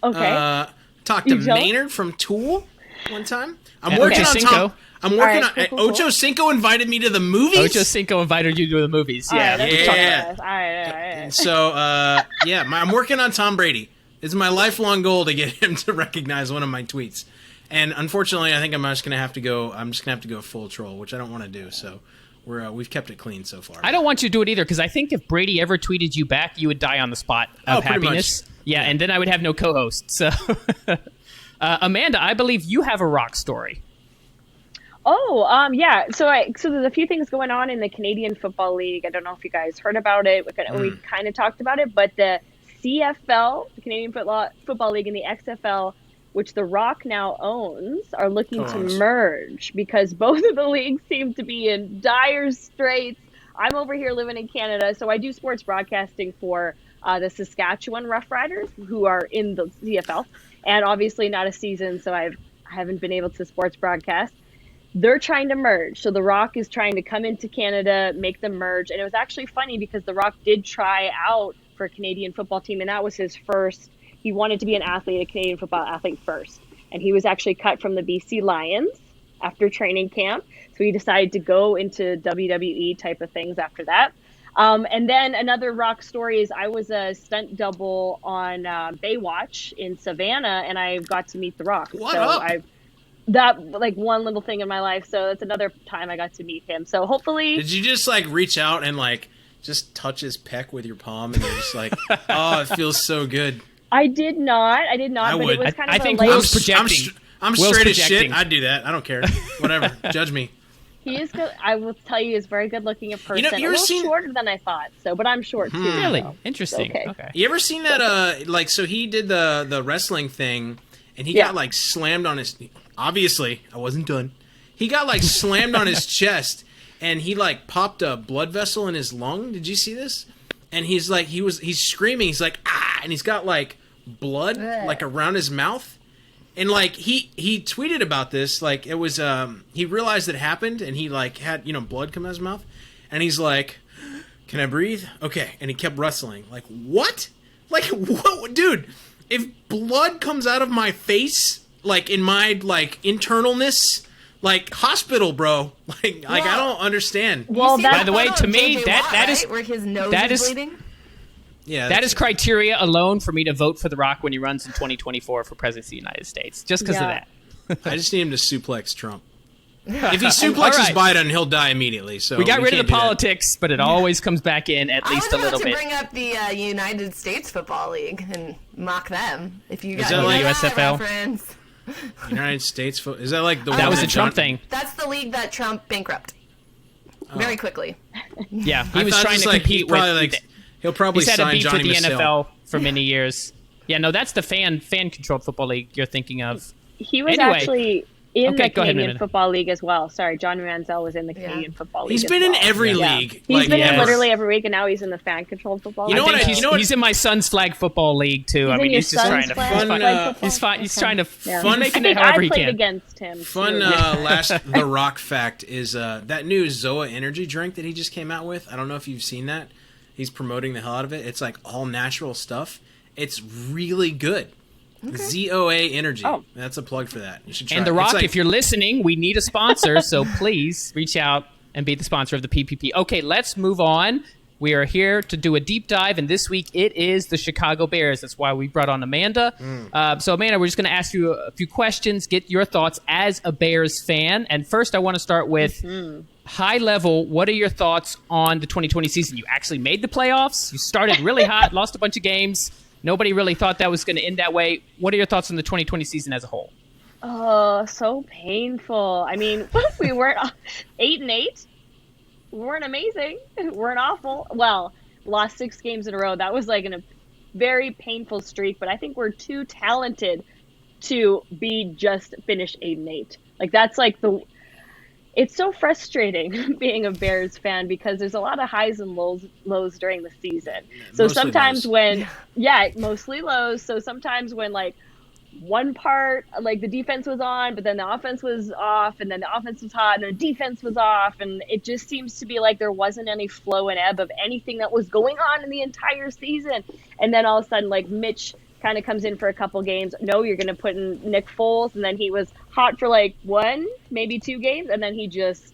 Okay. Talked to Maynard from Tool one time. I'm working on Tom. I'm working on. cool. Ocho Cinco invited me to the movies. Ocho Cinco invited you to the movies. All Yeah. right, all right. So, I'm working on Tom Brady. It's my lifelong goal to get him to recognize one of my tweets. And unfortunately, I think I'm just gonna have to go full troll, which I don't want to do. So we've kept it clean so far. I don't want you to do it either, because I think if Brady ever tweeted you back, you would die on the spot of happiness. Yeah, and then I would have no co-host. So, Amanda, I believe you have a rock story. Oh, yeah. So there's a few things going on in the Canadian Football League. I don't know if you guys heard about it. We kind of talked about it, but the CFL, the Canadian Football League, and the XFL, which The Rock now owns, are looking to merge because both of the leagues seem to be in dire straits. I'm over here living in Canada, so I do sports broadcasting for the Saskatchewan Roughriders, who are in the CFL, and obviously not a season, so I haven't been able to sports broadcast. They're trying to merge. So The Rock is trying to come into Canada, make them merge. And it was actually funny because The Rock did try out for a Canadian football team, and that was his first. He wanted to be an athlete, a Canadian football athlete first. And he was actually cut from the BC Lions after training camp. So he decided to go into WWE type of things after that. And then another Rock story is I was a stunt double on Baywatch in Savannah, and I got to meet The Rock. That like one little thing in my life. So that's another time I got to meet him. So hopefully. Did you just like reach out and like just touch his peck with your palm and you're just like, oh, it feels so good? I did not. I but would. it was kind of I think late. Will's projecting. I'm Will's straight projecting. as shit. I'd do that. I don't care. Whatever. Judge me. He is good. I will tell you, he's very good looking in person. You ever a little seen... shorter than I thought. So, but I'm short too. Really so interesting. Okay. You ever seen that? Like, so he did the wrestling thing, and he got like slammed on his. Obviously, I wasn't done. He got like slammed on his chest, and he like popped a blood vessel in his lung. Did you see this? And he's like, he's screaming. He's like, ah, and he's got like blood like around his mouth. And like he tweeted about this, like it was he realized it happened, and he like had blood come out of his mouth, and he's like, "Can I breathe?" Okay, and he kept wrestling. Like what? Like what, dude? If blood comes out of my face, like in my like internalness, like hospital, bro. Like I don't understand. Well, by the way, to me that is where his nose is bleeding. Yeah, that is criteria alone for me to vote for The Rock when he runs in 2024 for president of the United States, just because of that. I just need him to suplex Trump. If he suplexes Biden, he'll die immediately. So we got rid of the can't do that. politics, but it always comes back in at least a little bit. I was about to bring up the United States Football League and mock them. If you got that like USFL? reference. United States is that like the That one was a that Trump thing. That's the league that Trump bankrupt very quickly. Yeah, he I was thought trying just, to like, compete with. He'll probably He's had a sign beef Johnny with the Mizzell. NFL for many years. Yeah, no, that's the fan-controlled football league you're thinking of. He was Anyway. actually in Okay, the go ahead, Canadian Amanda. Football League as well. Sorry, Johnny Manziel was in the Canadian Football League. He's as been in well. every Yeah. league. He's Like, been in yes. literally every week, and now he's in the fan-controlled football You league. know what I think you know what- he's in my son's flag football league too. He's I in mean, your he's just trying son's to. flag fun, football? He's fine. He's trying to. Yeah. He's I making think it however I he played can. against him. Fun too. last The Rock fact is that new Zoa energy drink that he just came out with. I don't know if you've seen that. He's promoting the hell out of it. It's like all natural stuff. It's really good. ZOA Energy. Oh. That's a plug for that. You should try And The it. Rock, It's like- if you're listening, we need a sponsor, so please reach out and be the sponsor of the PPP. Okay, let's move on. We are here to do a deep dive, and this week it is the Chicago Bears. That's why we brought on Amanda. So, Amanda, we're just going to ask you a few questions, get your thoughts as a Bears fan. And first, I want to start with high level. What are your thoughts on the 2020 season? You actually made the playoffs. You started really hot, lost a bunch of games. Nobody really thought that was going to end that way. What are your thoughts on the 2020 season as a whole? Oh, so painful. I mean, we weren't 8-8. We weren't amazing. We weren't awful. Well, lost 6 games in a row. That was like a very painful streak, but I think we're too talented to be just finish 8-8. Like that's like it's so frustrating being a Bears fan because there's a lot of highs and lows during the season. So Mostly sometimes lows. mostly lows. So sometimes when like one part, like the defense was on, but then the offense was off, and then the offense was hot, and the defense was off, and it just seems to be like there wasn't any flow and ebb of anything that was going on in the entire season. And then all of a sudden, like Mitch kind of comes in for a couple games. No, you're going to put in Nick Foles, and then he was hot for like 1, maybe 2 games, and then he just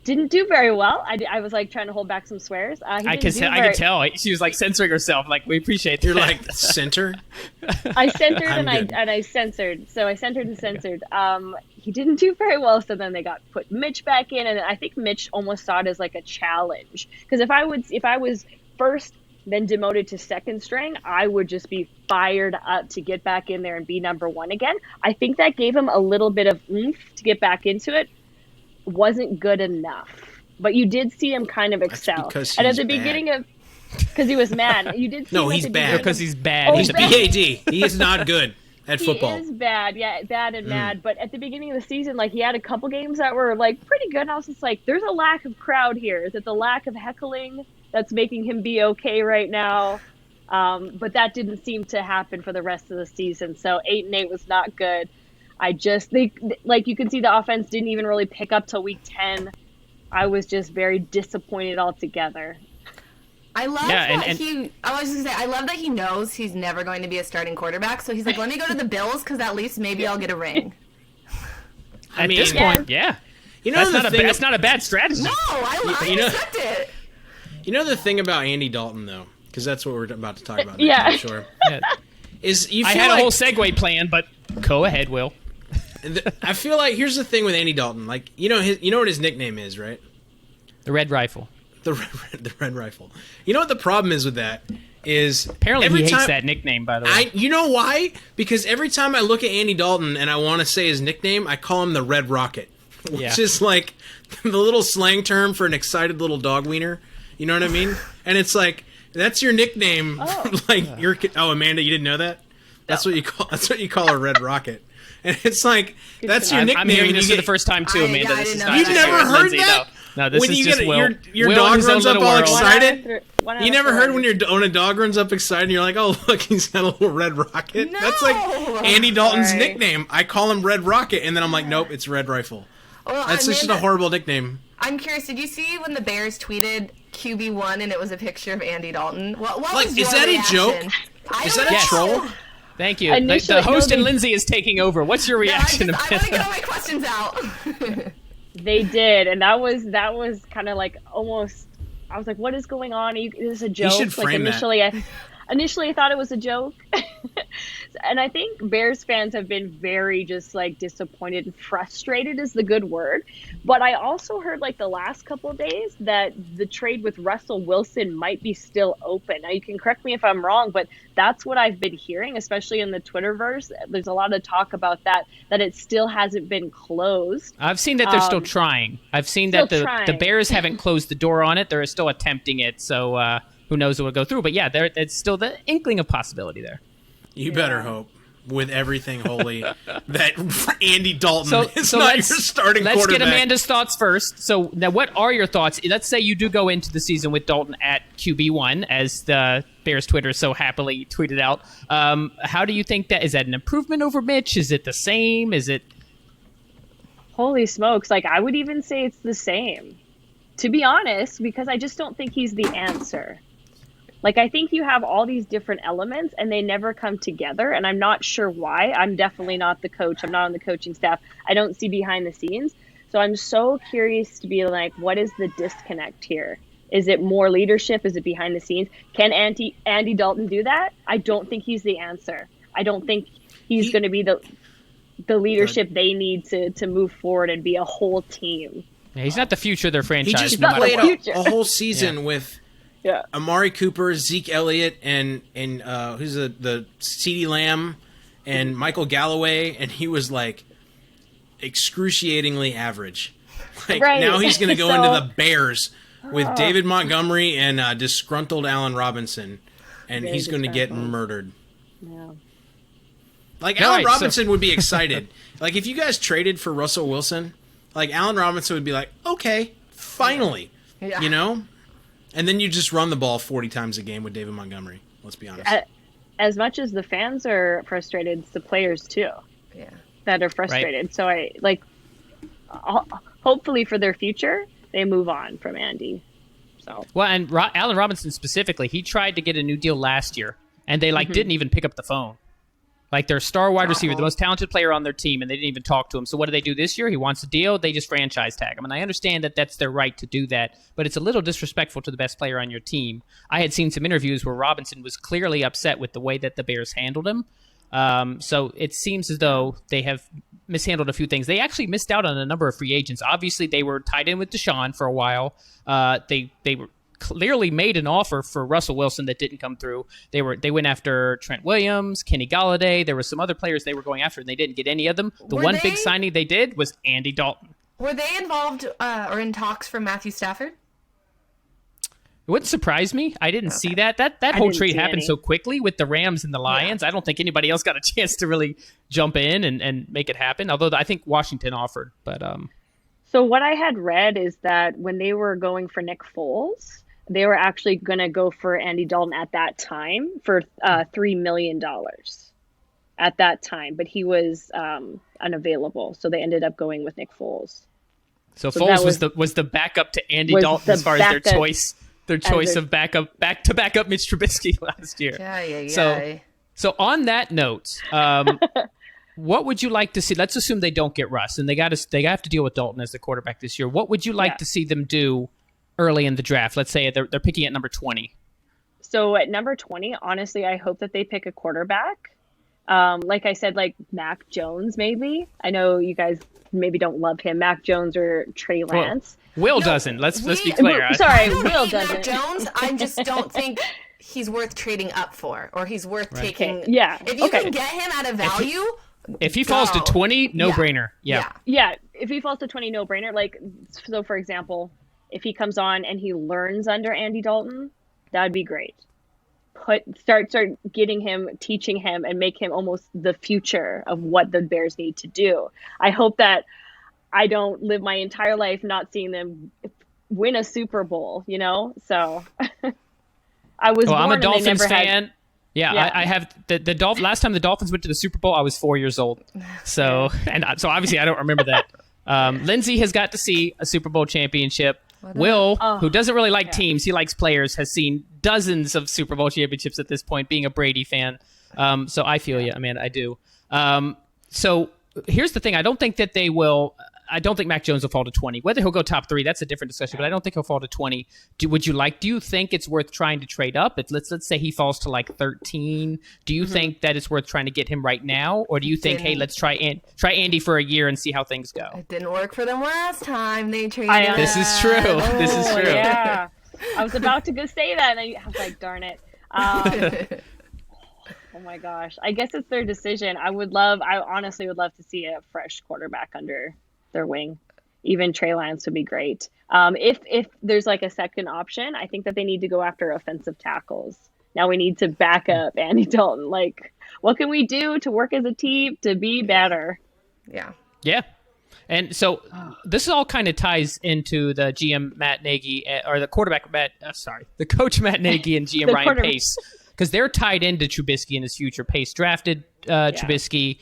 didn't do very well. I was like trying to hold back some swears. I could tell. She was like censoring herself. Like, we appreciate that. You're like center. I centered I'm and good. I censored. So I centered and censored. He didn't do very well. So then they put Mitch back in, and I think Mitch almost saw it as like a challenge. Because if I was first, then demoted to second string, I would just be fired up to get back in there and be number 1 again. I think that gave him a little bit of oomph to get back into it. Wasn't good enough, but you did see him kind of excel. because And at he's the bad. beginning of, because he was mad, you did see No, him at he's the bad. beginning Because of- he's bad. Oh, He's He's a BAD. He is not good at football. He is bad, bad and mad. But at the beginning of the season, like he had a couple games that were like pretty good. And I was just like, there's a lack of crowd here. Is it the lack of heckling that's making him be okay right now? But that didn't seem to happen for the rest of the season. So 8-8 was not good. I just think, like you can see, the offense didn't even really pick up till week 10. I was just very disappointed altogether. I love Yeah, that I was just gonna say, I love that he knows he's never going to be a starting quarterback. So he's like, let me go to the Bills because at least maybe I'll get a ring. At mean- this point, yeah. You know That's not a bad strategy. No, I You know- accept it. You know the thing about Andy Dalton though, because that's what we're about to talk about. Next, Yeah. I'm sure. Yeah. Is you I feel had like, a whole segue plan, but go ahead, Will. I feel like here's the thing with Andy Dalton. Like you know what his nickname is, right? The Red Rifle. The Red Rifle. You know what the problem is with that is Apparently every he hates time, that nickname, by the way. You know why? Because every time I look at Andy Dalton and I want to say his nickname, I call him the Red Rocket, which Yeah. is like the little slang term for an excited little dog wiener. You know what I mean? And it's like that's your nickname. Like Amanda, you didn't know that? That's what you call a Red Rocket. And it's like that's your nickname. I'm hearing and this you for the first time too, Amanda. I this is didn't not know You've that. never heard Lindsay, that? No, this When is you just get Will. your Will dog in his own runs up little all world. excited. You never heard when a dog runs up excited and you're like, oh, look, he's got a little red rocket? No! That's like Andy Dalton's Sorry. nickname. I call him Red Rocket, and then I'm like, nope, it's Red Rifle. Well, That's just a horrible nickname. I'm curious, did you see when the Bears tweeted QB1 and it was a picture of Andy Dalton? What Like, was is your that reaction? a joke? Is that a troll? Thank you. Initially, The host no, and they- Lindsay is taking over. What's your reaction I to want to get all my questions out. They did, and that was kind of like almost. I was like, "What is going on? Is this a joke?" should frame like initially, I thought it was a joke, and I think Bears fans have been very just like disappointed and frustrated is the good word. But I also heard like the last couple of days that the trade with Russell Wilson might be still open. Now you can correct me if I'm wrong, but that's what I've been hearing, especially in the Twitterverse. There's a lot of talk about that it still hasn't been closed. I've seen that they're still trying. I've seen that Still the trying. Bears haven't closed the door on it. They're still attempting it. So who knows what will go through. But yeah, it's still the inkling of possibility there. You better hope, with everything holy, that Andy Dalton is not your starting let's quarterback. get Amanda's thoughts first. So now, what are your thoughts? Let's say you do go into the season with Dalton at QB1, as the Bears Twitter so happily tweeted out. How do you think that is? That an improvement over Mitch? Is it the same? Is it? Holy smokes. Like, I would even say it's the same, to be honest, because I just don't think he's the answer. Like, I think you have all these different elements and they never come together. And I'm not sure why. I'm definitely not the coach. I'm not on the coaching staff. I don't see behind the scenes. So I'm so curious to be like, what is the disconnect here? Is it more leadership? Is it behind the scenes? Can Andy Dalton do that? I don't think he's the answer. I don't think he's going to be the leadership they need to move forward and be a whole team. Yeah, he's not the future of their He franchise. just no matter played what. a whole season with Yeah. Amari Cooper, Zeke Elliott, and who's the CeeDee Lamb, and Michael Galloway, and he was like excruciatingly average. Like, Right. now he's going to go So- into the Bears with David Montgomery and disgruntled Allen Robinson, and Very he's going to get disgruntled. murdered. Yeah. Like, All Allen right, so- Robinson would be excited. Like, if you guys traded for Russell Wilson, like, Allen Robinson would be like, okay, finally. Yeah. You know? And then you just run the ball 40 times a game with David Montgomery. Let's be honest. As much as the fans are frustrated, it's the players too Yeah. that are frustrated. So I like, hopefully for their future, they move on from Andy. So Well, and Allen Robinson specifically, he tried to get a new deal last year, and they didn't even pick up the phone. Like, their star wide receiver, the most talented player on their team, and they didn't even talk to him. So what do they do this year? He wants a deal. They just franchise tag him. And I understand that that's their right to do that, but it's a little disrespectful to the best player on your team. I had seen some interviews where Robinson was clearly upset with the way that the Bears handled him. So it seems as though they have mishandled a few things. They actually missed out on a number of free agents. Obviously, they were tied in with Deshaun for a while. They were clearly made an offer for Russell Wilson that didn't come through. They went after Trent Williams, Kenny Galladay. There were some other players they were going after, and they didn't get any of them. The one big signing they did was Andy Dalton. Were they involved or in talks for Matthew Stafford? It wouldn't surprise me. I didn't see that. That whole didn't trade see happened any. so quickly with the Rams and the Lions. I don't think anybody else got a chance to really jump in and make it happen. Although I think Washington offered, but So what I had read is that when they were going for Nick Foles, they were actually going to go for Andy Dalton at that time for $3 million at that time, but he was unavailable. So they ended up going with Nick Foles. So that Foles was the backup to Andy was Dalton the as far as their backup choice of back to back up Mitch Trubisky last year. Yeah. So on that note, what would you like to see? Let's assume they don't get Russ and they have to deal with Dalton as the quarterback this year. What would you like to see them do early in the draft? Let's say they're picking at number 20. So at number 20, honestly, I hope that they pick a quarterback. Like I said, like Mac Jones, maybe. I know you guys maybe don't love him. Mac Jones or Trey Lance. Will doesn't. Let's be clear. Sorry, I don't Will hate Mac doesn't. Jones. I just don't think he's worth trading up for, or he's worth taking. Okay, yeah, If you okay. can get him at a value, If he falls to go. 20, no brainer. Yeah. Yeah, if he falls to 20, no brainer. Like, so for example, if he comes on and he learns under Andy Dalton, that'd be great. Start getting him, teaching him, and make him almost the future of what the Bears need to do. I hope that I don't live my entire life not seeing them win a Super Bowl, you know? So I was Well, I'm born a and they Dolphins never had- fan. Yeah, I have the last time the Dolphins went to the Super Bowl, I was 4 years old. So obviously I don't remember that. Lindsay has got to see a Super Bowl championship. Will, who doesn't really like teams, he likes players, has seen dozens of Super Bowl championships at this point, being a Brady fan. So I feel you, Amanda, I do. So here's the thing. I don't think Mac Jones will fall to 20. Whether he'll go top 3, that's a different discussion, but I don't think he'll fall to 20. Do you think it's worth trying to trade up? Let's say he falls to like 13. Do you think that it's worth trying to get him right now? Or do you think, hey, let's try Andy for a year and see how things go? It didn't work for them last time. They traded. This is true. This is true. Yeah. I was about to go say that, and I was like, darn it. Oh my gosh. I guess it's their decision. I honestly would love to see a fresh quarterback under their wing. Even Trey Lance would be great. If there's like a second option, I think that they need to go after offensive tackles. Now we need to back up Andy Dalton. Like, what can we do to work as a team to be better? Yeah. Yeah. And so this all kind of ties into the GM Matt Nagy, or the the coach Matt Nagy and GM Ryan Pace, because they're tied into Trubisky in his future. Pace drafted Trubisky.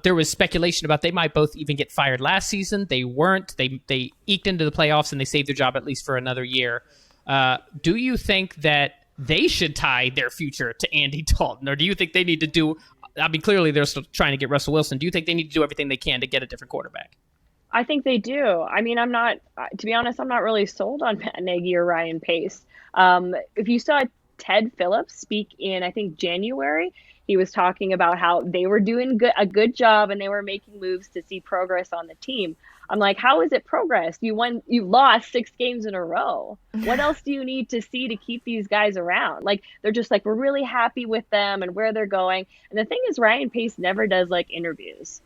There was speculation about they might both even get fired last season. They weren't. They eked into the playoffs and they saved their job at least for another year. Do you think that they should tie their future to Andy Dalton, or do you think they need to do? I mean, clearly they're still trying to get Russell Wilson. Do you think they need to do everything they can to get a different quarterback? I think they do. I mean, to be honest, I'm not really sold on Matt Nagy or Ryan Pace. If you saw Ted Phillips speak in, I think, January, he was talking about how they were doing a good job and they were making moves to see progress on the team. I'm like, how is it progress? You lost 6 games in a row. What else do you need to see to keep these guys around? Like, they're just like, we're really happy with them and where they're going. And the thing is, Ryan Pace never does like interviews,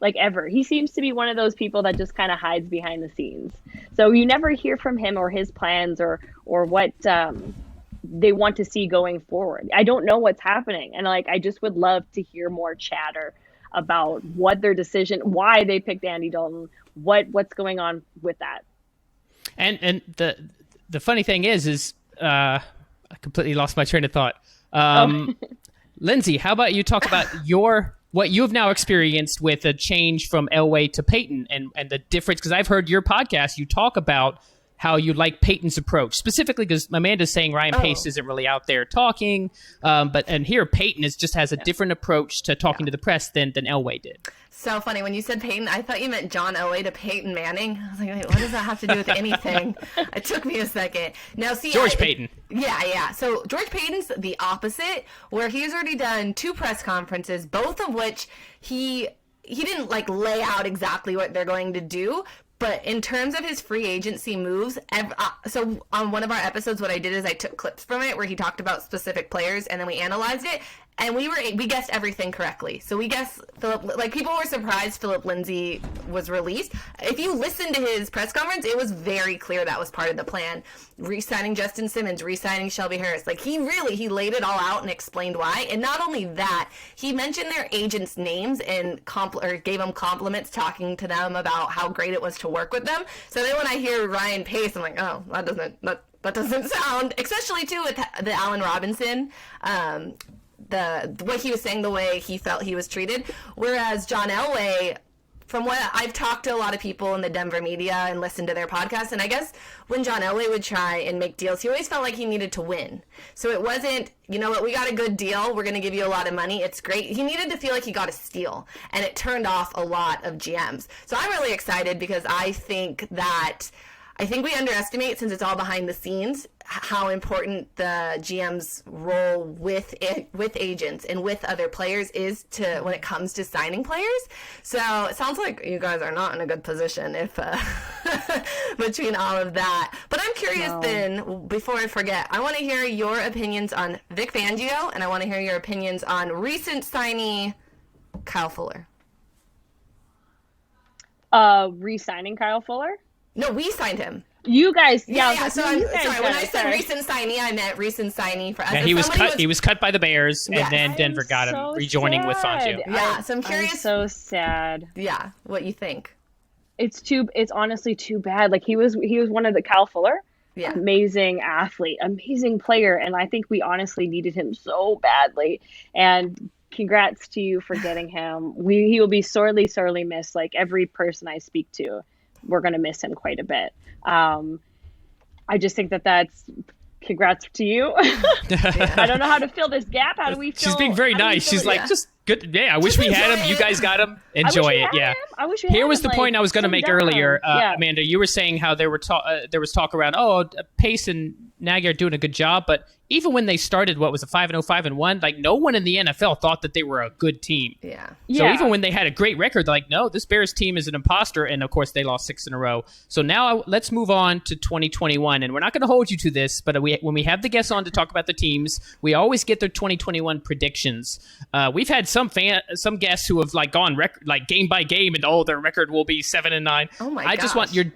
like ever. He seems to be one of those people that just kind of hides behind the scenes. So you never hear from him or his plans or what they want to see going forward. I don't know what's happening. And like, I just would love to hear more chatter about what their decision, why they picked Andy Dalton, what's going on with that. And the funny thing is I completely lost my train of thought. Lindsay, how about you talk about what you've now experienced with a change from Elway to Peyton and the difference? Because I've heard your podcast, you talk about how you like Peyton's approach, specifically because Amanda's saying Ryan Pace isn't really out there talking, and here Peyton just has a different approach to talking to the press than Elway did. So funny. When you said Peyton, I thought you meant John Elway to Peyton Manning. I was like, wait, what does that have to do with anything? It took me a second. Now, see, George Payton. Yeah. So George Payton's the opposite, where he's already done 2 press conferences, both of which he didn't like lay out exactly what they're going to do. But in terms of his free agency moves, so on one of our episodes, what I did is I took clips from it where he talked about specific players, and then we analyzed it, and we guessed everything correctly. So we guessed people were surprised Philip Lindsay was released. If you listen to his press conference, it was very clear that was part of the plan. Re-signing Justin Simmons, re-signing Shelby Harris. Like, he laid it all out and explained why. And not only that, he mentioned their agents' names and gave them compliments, talking to them about how great it was to work with them. So then when I hear Ryan Pace, I'm like, oh, that doesn't sound, especially too with the Allen Robinson, what he was saying, the way he felt he was treated. Whereas John Elway, from what I've talked to a lot of people in the Denver media and listened to their podcasts, and I guess when John Elway would try and make deals, he always felt like he needed to win. So it wasn't, you know what, we got a good deal, we're going to give you a lot of money, it's great. He needed to feel like he got a steal, and it turned off a lot of GMs. So I'm really excited because I think we underestimate, since it's all behind the scenes, how important the GM's role with agents and with other players is when it comes to signing players. So it sounds like you guys are not in a good position if between all of that. But I'm curious then, before I forget, I want to hear your opinions on Vic Fangio, and I want to hear your opinions on recent signee Kyle Fuller. Re-signing Kyle Fuller? No, we signed him. You guys, yeah. So I'm sorry. When I said recent signee, I meant recent signee for us. Yeah, he was cut by the Bears, and then Denver got him, rejoining with Fangio. Yeah, so I'm curious. I'm so sad. Yeah, what you think? It's honestly too bad. Like, he was one of the Kyle Fuller. Yeah. Amazing athlete, amazing player, and I think we honestly needed him so badly. And congrats to you for getting him. He will be sorely, sorely missed. Like every person I speak to, we're going to miss him quite a bit. I just think that's congrats to you. I don't know how to fill this gap. How do we fill? She's being very nice. She's like, just good. Yeah, I wish we had him. You guys got him. Enjoy it. Yeah. I wish we had Here was him, the point I was going to make earlier, Yeah. Amanda. You were saying how there was talk around, Pace and Nagy are doing a good job, but even when they started, what was it, 5-0, 5-1? Like no one in the NFL thought that they were a good team. Yeah. So even when they had a great record, like no, this Bears team is an imposter, and of course they lost 6 in a row. So now let's move on to 2021, and we're not going to hold you to this, but when we have the guests on to talk about the teams, we always get their 2021 predictions. We've had some guests who have like gone like game by game, and their record will be 7-9. Oh my I just want your.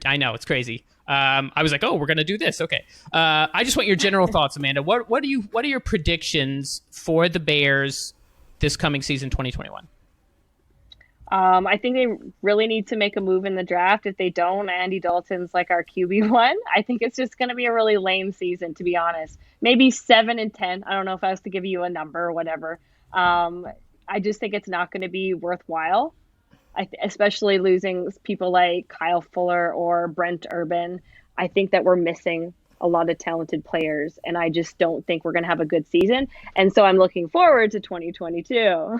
I know it's crazy. I was like, we're gonna do this. Okay. I just want your general thoughts, Amanda. What are your predictions for the Bears this coming season, 2021? I think they really need to make a move in the draft. If they don't, Andy Dalton's like our QB1. I think it's just going to be a really lame season, to be honest. Maybe 7-10. I don't know if I was to give you a number or whatever. I just think it's not going to be worthwhile. Especially losing people like Kyle Fuller or Brent Urban. I think that we're missing a lot of talented players, and I just don't think we're going to have a good season. And so I'm looking forward to 2022.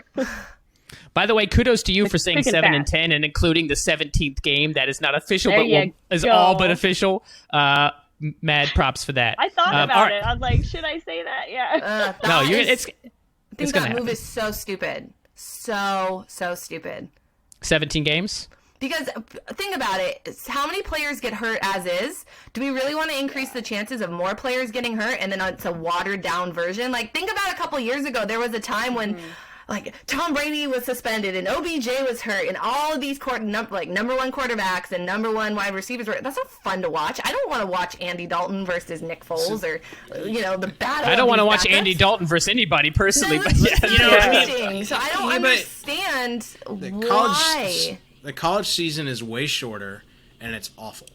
By the way, kudos to you for saying 7-10 and including the 17th game that is not official, but is all but official. Mad props for that. I thought about it. I was like, should I say that? Yeah. I think that move is so stupid. So stupid. 17 games? Because think about it. How many players get hurt as is? Do we really want to increase the chances of more players getting hurt and then it's a watered down version? Like, think about a couple years ago. There was a time when like Tom Brady was suspended and OBJ was hurt and all of these number one quarterbacks and number one wide receivers were. That's not fun to watch. I don't want to watch Andy Dalton versus Nick Foles or the battle. I don't want to watch Andy Dalton versus anybody personally, but so I don't understand why. The college season is way shorter and it's awful,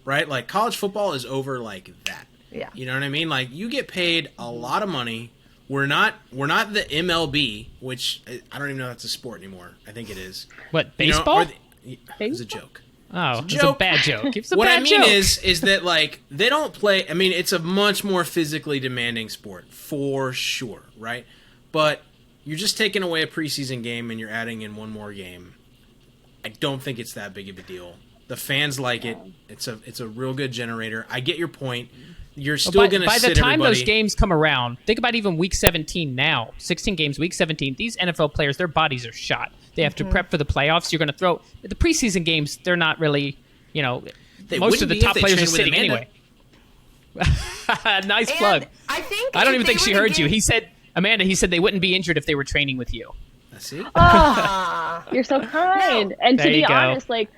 right? Like college football is over like that. Yeah. You know what I mean? Like you get paid a lot of money. We're not the MLB, which I don't even know if that's a sport anymore. I think it is. What, baseball? It was a joke. Oh, it's a bad joke. What I mean is that like they don't play. I mean, it's a much more physically demanding sport for sure, right? But you're just taking away a preseason game and you're adding in one more game. I don't think it's that big of a deal. The fans like it. It's a real good generator. I get your point. You're still going to sit everybody. By the time those games come around, think about even Week 17 now. 16 games, Week 17. These NFL players, their bodies are shot. They have to prep for the playoffs. You're going to throw the preseason games. They're not really, most of the top players are sitting anyway. Nice plug. I don't even think she heard you. He said, Amanda, they wouldn't be injured if they were training with you. See? Oh, you're so kind. No. And to be honest, like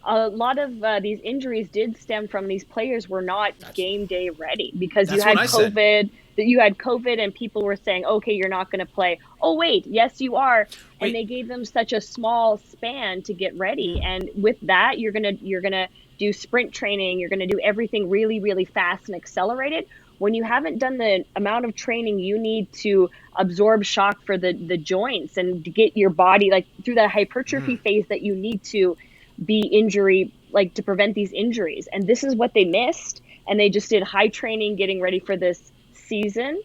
a lot of these injuries did stem from these players were not game day ready because you had COVID. You had COVID, and people were saying, "Okay, you're not going to play." Oh, wait, yes, you are. And they gave them such a small span to get ready. And with that, you're gonna do sprint training. You're gonna do everything really, really fast and accelerated. When you haven't done the amount of training you need to absorb shock for the joints and to get your body like through that hypertrophy phase that you need to be injury, like to prevent these injuries. And this is what they missed. And they just did high training getting ready for this season.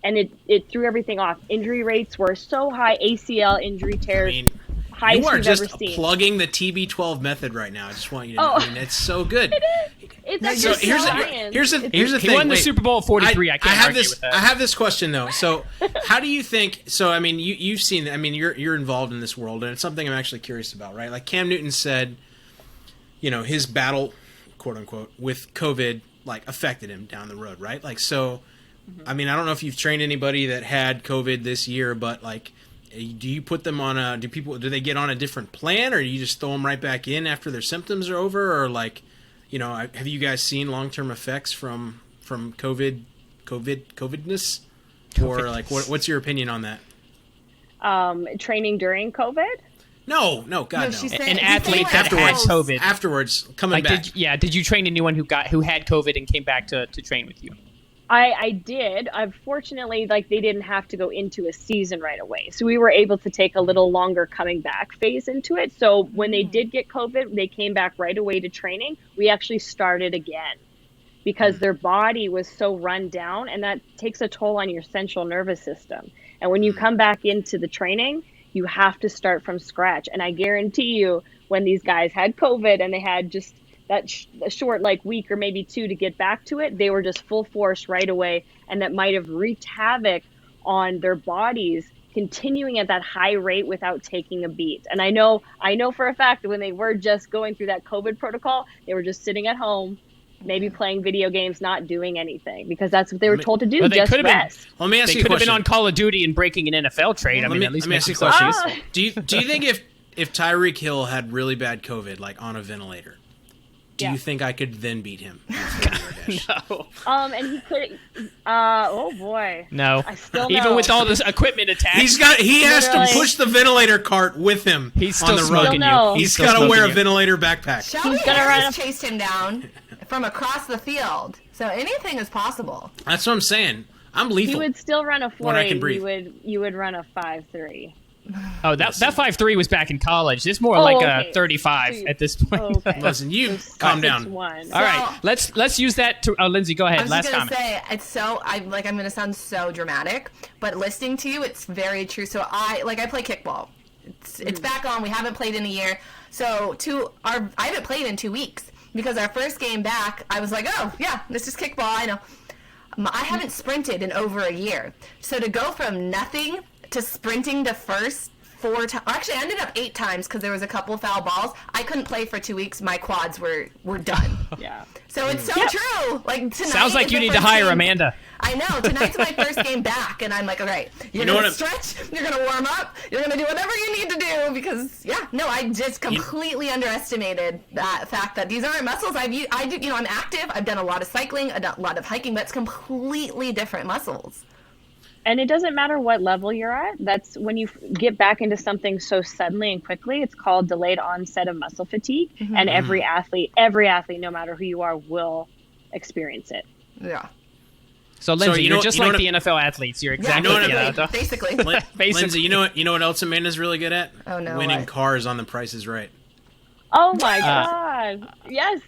And it threw everything off. Injury rates were so high, ACL injury tears. Highest you are we've just ever seen. Plugging the TB12 method right now. I just want you to know. I mean, it's so good. It's actually here's the thing. He won the Super Bowl 43. I can't argue with that. I have this question though. So, how do you think? So, I mean, you've seen. I mean, you're involved in this world, and it's something I'm actually curious about, right? Like Cam Newton said, his battle, quote unquote, with COVID, like affected him down the road, right? Like, so, I mean, I don't know if you've trained anybody that had COVID this year, but like, do you put them on do they get on a different plan, or do you just throw them right back in after their symptoms are over, or like? Have you guys seen long-term effects from covidness? Or like, what's your opinion on that? Training during COVID? No, God, no. she said- An she athlete said that like had close. COVID. Afterwards, coming Like, back. did you train anyone who had COVID and came back to train with you? I did. Unfortunately, like they didn't have to go into a season right away. So we were able to take a little longer coming back phase into it. So when they did get COVID, they came back right away to training. We actually started again because their body was so run down, and that takes a toll on your central nervous system. And when you come back into the training, you have to start from scratch. And I guarantee you, when these guys had COVID and they had just that short like week or maybe two to get back to it, they were just full force right away, and that might have wreaked havoc on their bodies continuing at that high rate without taking a beat. And I know for a fact that when they were just going through that COVID protocol, they were just sitting at home, maybe playing video games, not doing anything, because that's what they were told to do. Well, they just could have been- rest. Let me ask They you a could have question. been on Call of Duty and breaking an NFL trade. I Let mean, me- at least let me make ask you some a question. questions. Do you think if Tyreek Hill had really bad COVID, like on a ventilator, do Yeah. you think I could then beat him? No. And he could. Oh boy. No. I still Even know. with all this equipment attached, He has to Literally. push the ventilator cart with him. he's on still the smoking run. No. you. He's still got to smoking wear a you. ventilator backpack. Shelby gonna run Harris a- chased him down from across the field. So anything is possible. That's what I'm saying. I'm He lethal. would still run a 4.8. When I can breathe. You would run a 5.3. Oh, that 5'3" was back in college. It's more Oh, like okay. a 35 So at this point. Oh, okay. Listen, you So calm 6'1". down. All right, let's use that to. Oh, Lindsay, go I ahead. was Last just gonna comment. say it's so I'm gonna sound so dramatic, but listening to you, it's very true. So I play kickball. It's back on. We haven't played in a year. So I haven't played in 2 weeks because our first game back, I was like, oh yeah, this is kickball. I know. I haven't sprinted in over a year. So to go from nothing to sprinting to first 4 times, actually I ended up 8 times because there was a couple foul balls. I couldn't play for 2 weeks. My quads were done. Yeah. So it's so true. Like tonight Sounds like is you the need to first hire game- Amanda. I know. Tonight's my first game back, and I'm like, all right, you're know gonna what stretch, you're gonna warm up, you're gonna do whatever you need to do because, I just completely underestimated that fact that these aren't muscles I'm active. I've done a lot of cycling, I've done a lot of hiking, but it's completely different muscles. And it doesn't matter what level you're at. That's when you get back into something so suddenly and quickly. It's called delayed onset of muscle fatigue. And every athlete, no matter who you are, will experience it. Yeah. So Lindsay, you know you're what- just you know like what- the NFL athletes. You're Yeah, exactly basically. Basically. Lindsay, you know what else Amanda's really good at? Oh, no, Winning what? cars on The Price is Right. Oh my God. Yes.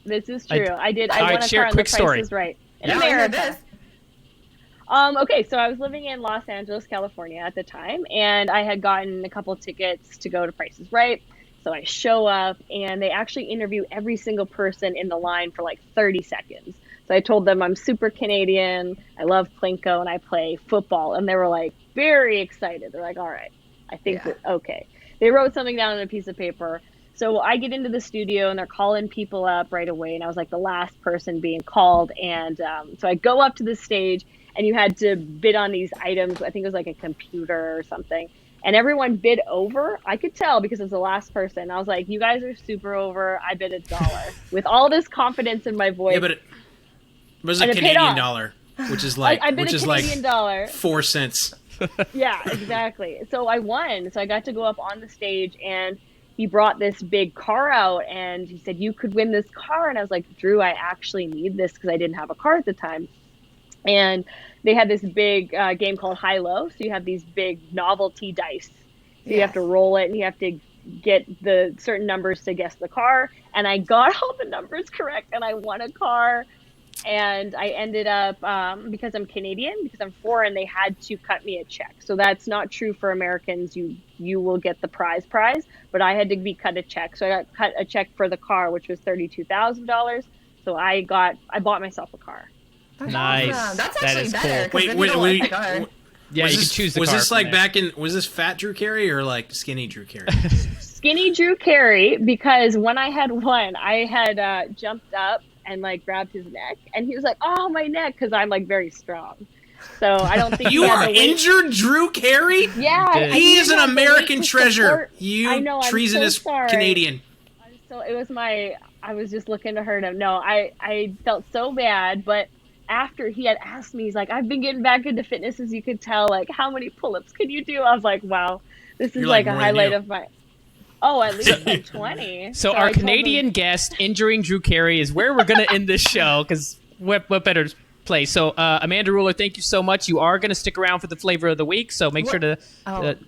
This is true. I all won right, a share a car on quick The story. Price is Right. In Yeah, I heard America. this. Okay, so I was living in Los Angeles, California at the time, and I had gotten a couple tickets to go to Price is Right. So I show up, and they actually interview every single person in the line for like 30 seconds. So I told them I'm super Canadian, I love Plinko, and I play football. And they were like very excited. They're like, all right, I think Yeah. okay. They wrote something down on a piece of paper. So I get into the studio and they're calling people up right away. And I was like the last person being called. And so I go up to the stage and you had to bid on these items. I think it was like a computer or something. And everyone bid over. I could tell because it was the last person. I was like, you guys are super over. I bid $1 with all this confidence in my voice. Yeah, but it was a And it paid Canadian off. dollar, which is like I bid a Canadian dollar. 4 cents. Yeah, exactly. So I won. So I got to go up on the stage and he brought this big car out and he said, you could win this car. And I was like, Drew, I actually need this because I didn't have a car at the time. And they had this big game called High-Low. So you have these big novelty dice. So you have to roll it and you have to get the certain numbers to guess the car. And I got all the numbers correct and I won a car. And I ended up, because I'm Canadian, because I'm foreign, they had to cut me a check. So that's not true for Americans. You will get the prize, but I had to be cut a check. So I got cut a check for the car, which was $32,000. So I bought myself a car. That's Nice. awesome. That's That actually is better. cool. 'cause Wait, then wait, you don't wait. like the car. Yeah, was you this, can choose the was car this from like there. was this fat Drew Carey or like skinny Drew Carey? Skinny Drew Carey, because when I had won, I had jumped up and like grabbed his neck, and he was like, "Oh, my neck," because I'm like very strong. So I don't think You he had are the weight. injured Drew Carey? Yeah, Did. He didn't is an have the weight American to treasure. support- You I know, I'm so treasonous sorry. Canadian. So it was I was just looking to hurt him. No, I felt so bad, but after he had asked me, he's like, I've been getting back into fitness, as you could tell, like, how many pull-ups can you do? I was like, wow, this is You're like like a more than highlight you. of my, Oh, at least like 20. So I our told Canadian them- guest injuring Drew Carey is where we're going to end this show, because what better place? So Amanda Ruller, thank you so much. You are going to stick around for the flavor of the week, so make sure to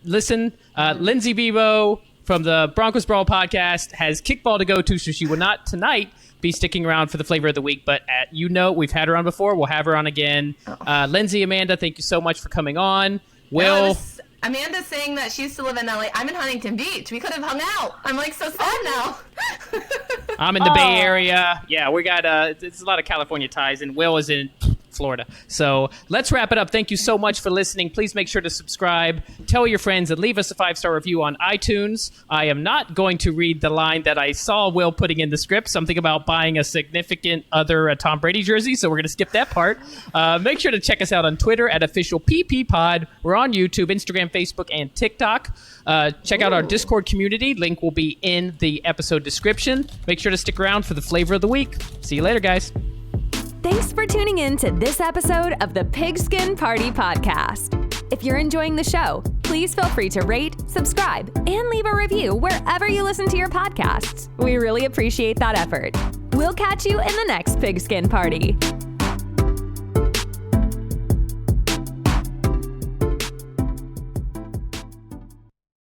listen. Lindsay Bebout from the Broncos Brawl podcast has kickball to go to, so she will not tonight be sticking around for the flavor of the week, but we've had her on before. We'll have her on again. Lindsay, Amanda, thank you so much for coming on. Will... Amanda's saying that she used to live in LA. I'm in Huntington Beach. We could have hung out. I'm like so sad now. I'm in the Bay Area. Yeah, we got it's a lot of California ties, and Will is in Florida. So let's wrap it up. Thank you so much for listening. Please make sure to subscribe, tell your friends, and leave us a 5-star review on iTunes. I am not going to read the line that I saw Will putting in the script, something about buying a significant other Tom Brady jersey, so we're going to skip that part. Make sure to check us out on Twitter at @OfficialPPPod. We're on YouTube, Instagram, Facebook, and TikTok. Check out our Discord community. Link will be in the episode description. Make sure to stick around for the flavor of the week. See you later, guys. Thanks for tuning in to this episode of the Pigskin Party Podcast. If you're enjoying the show, please feel free to rate, subscribe, and leave a review wherever you listen to your podcasts. We really appreciate that effort. We'll catch you in the next Pigskin Party.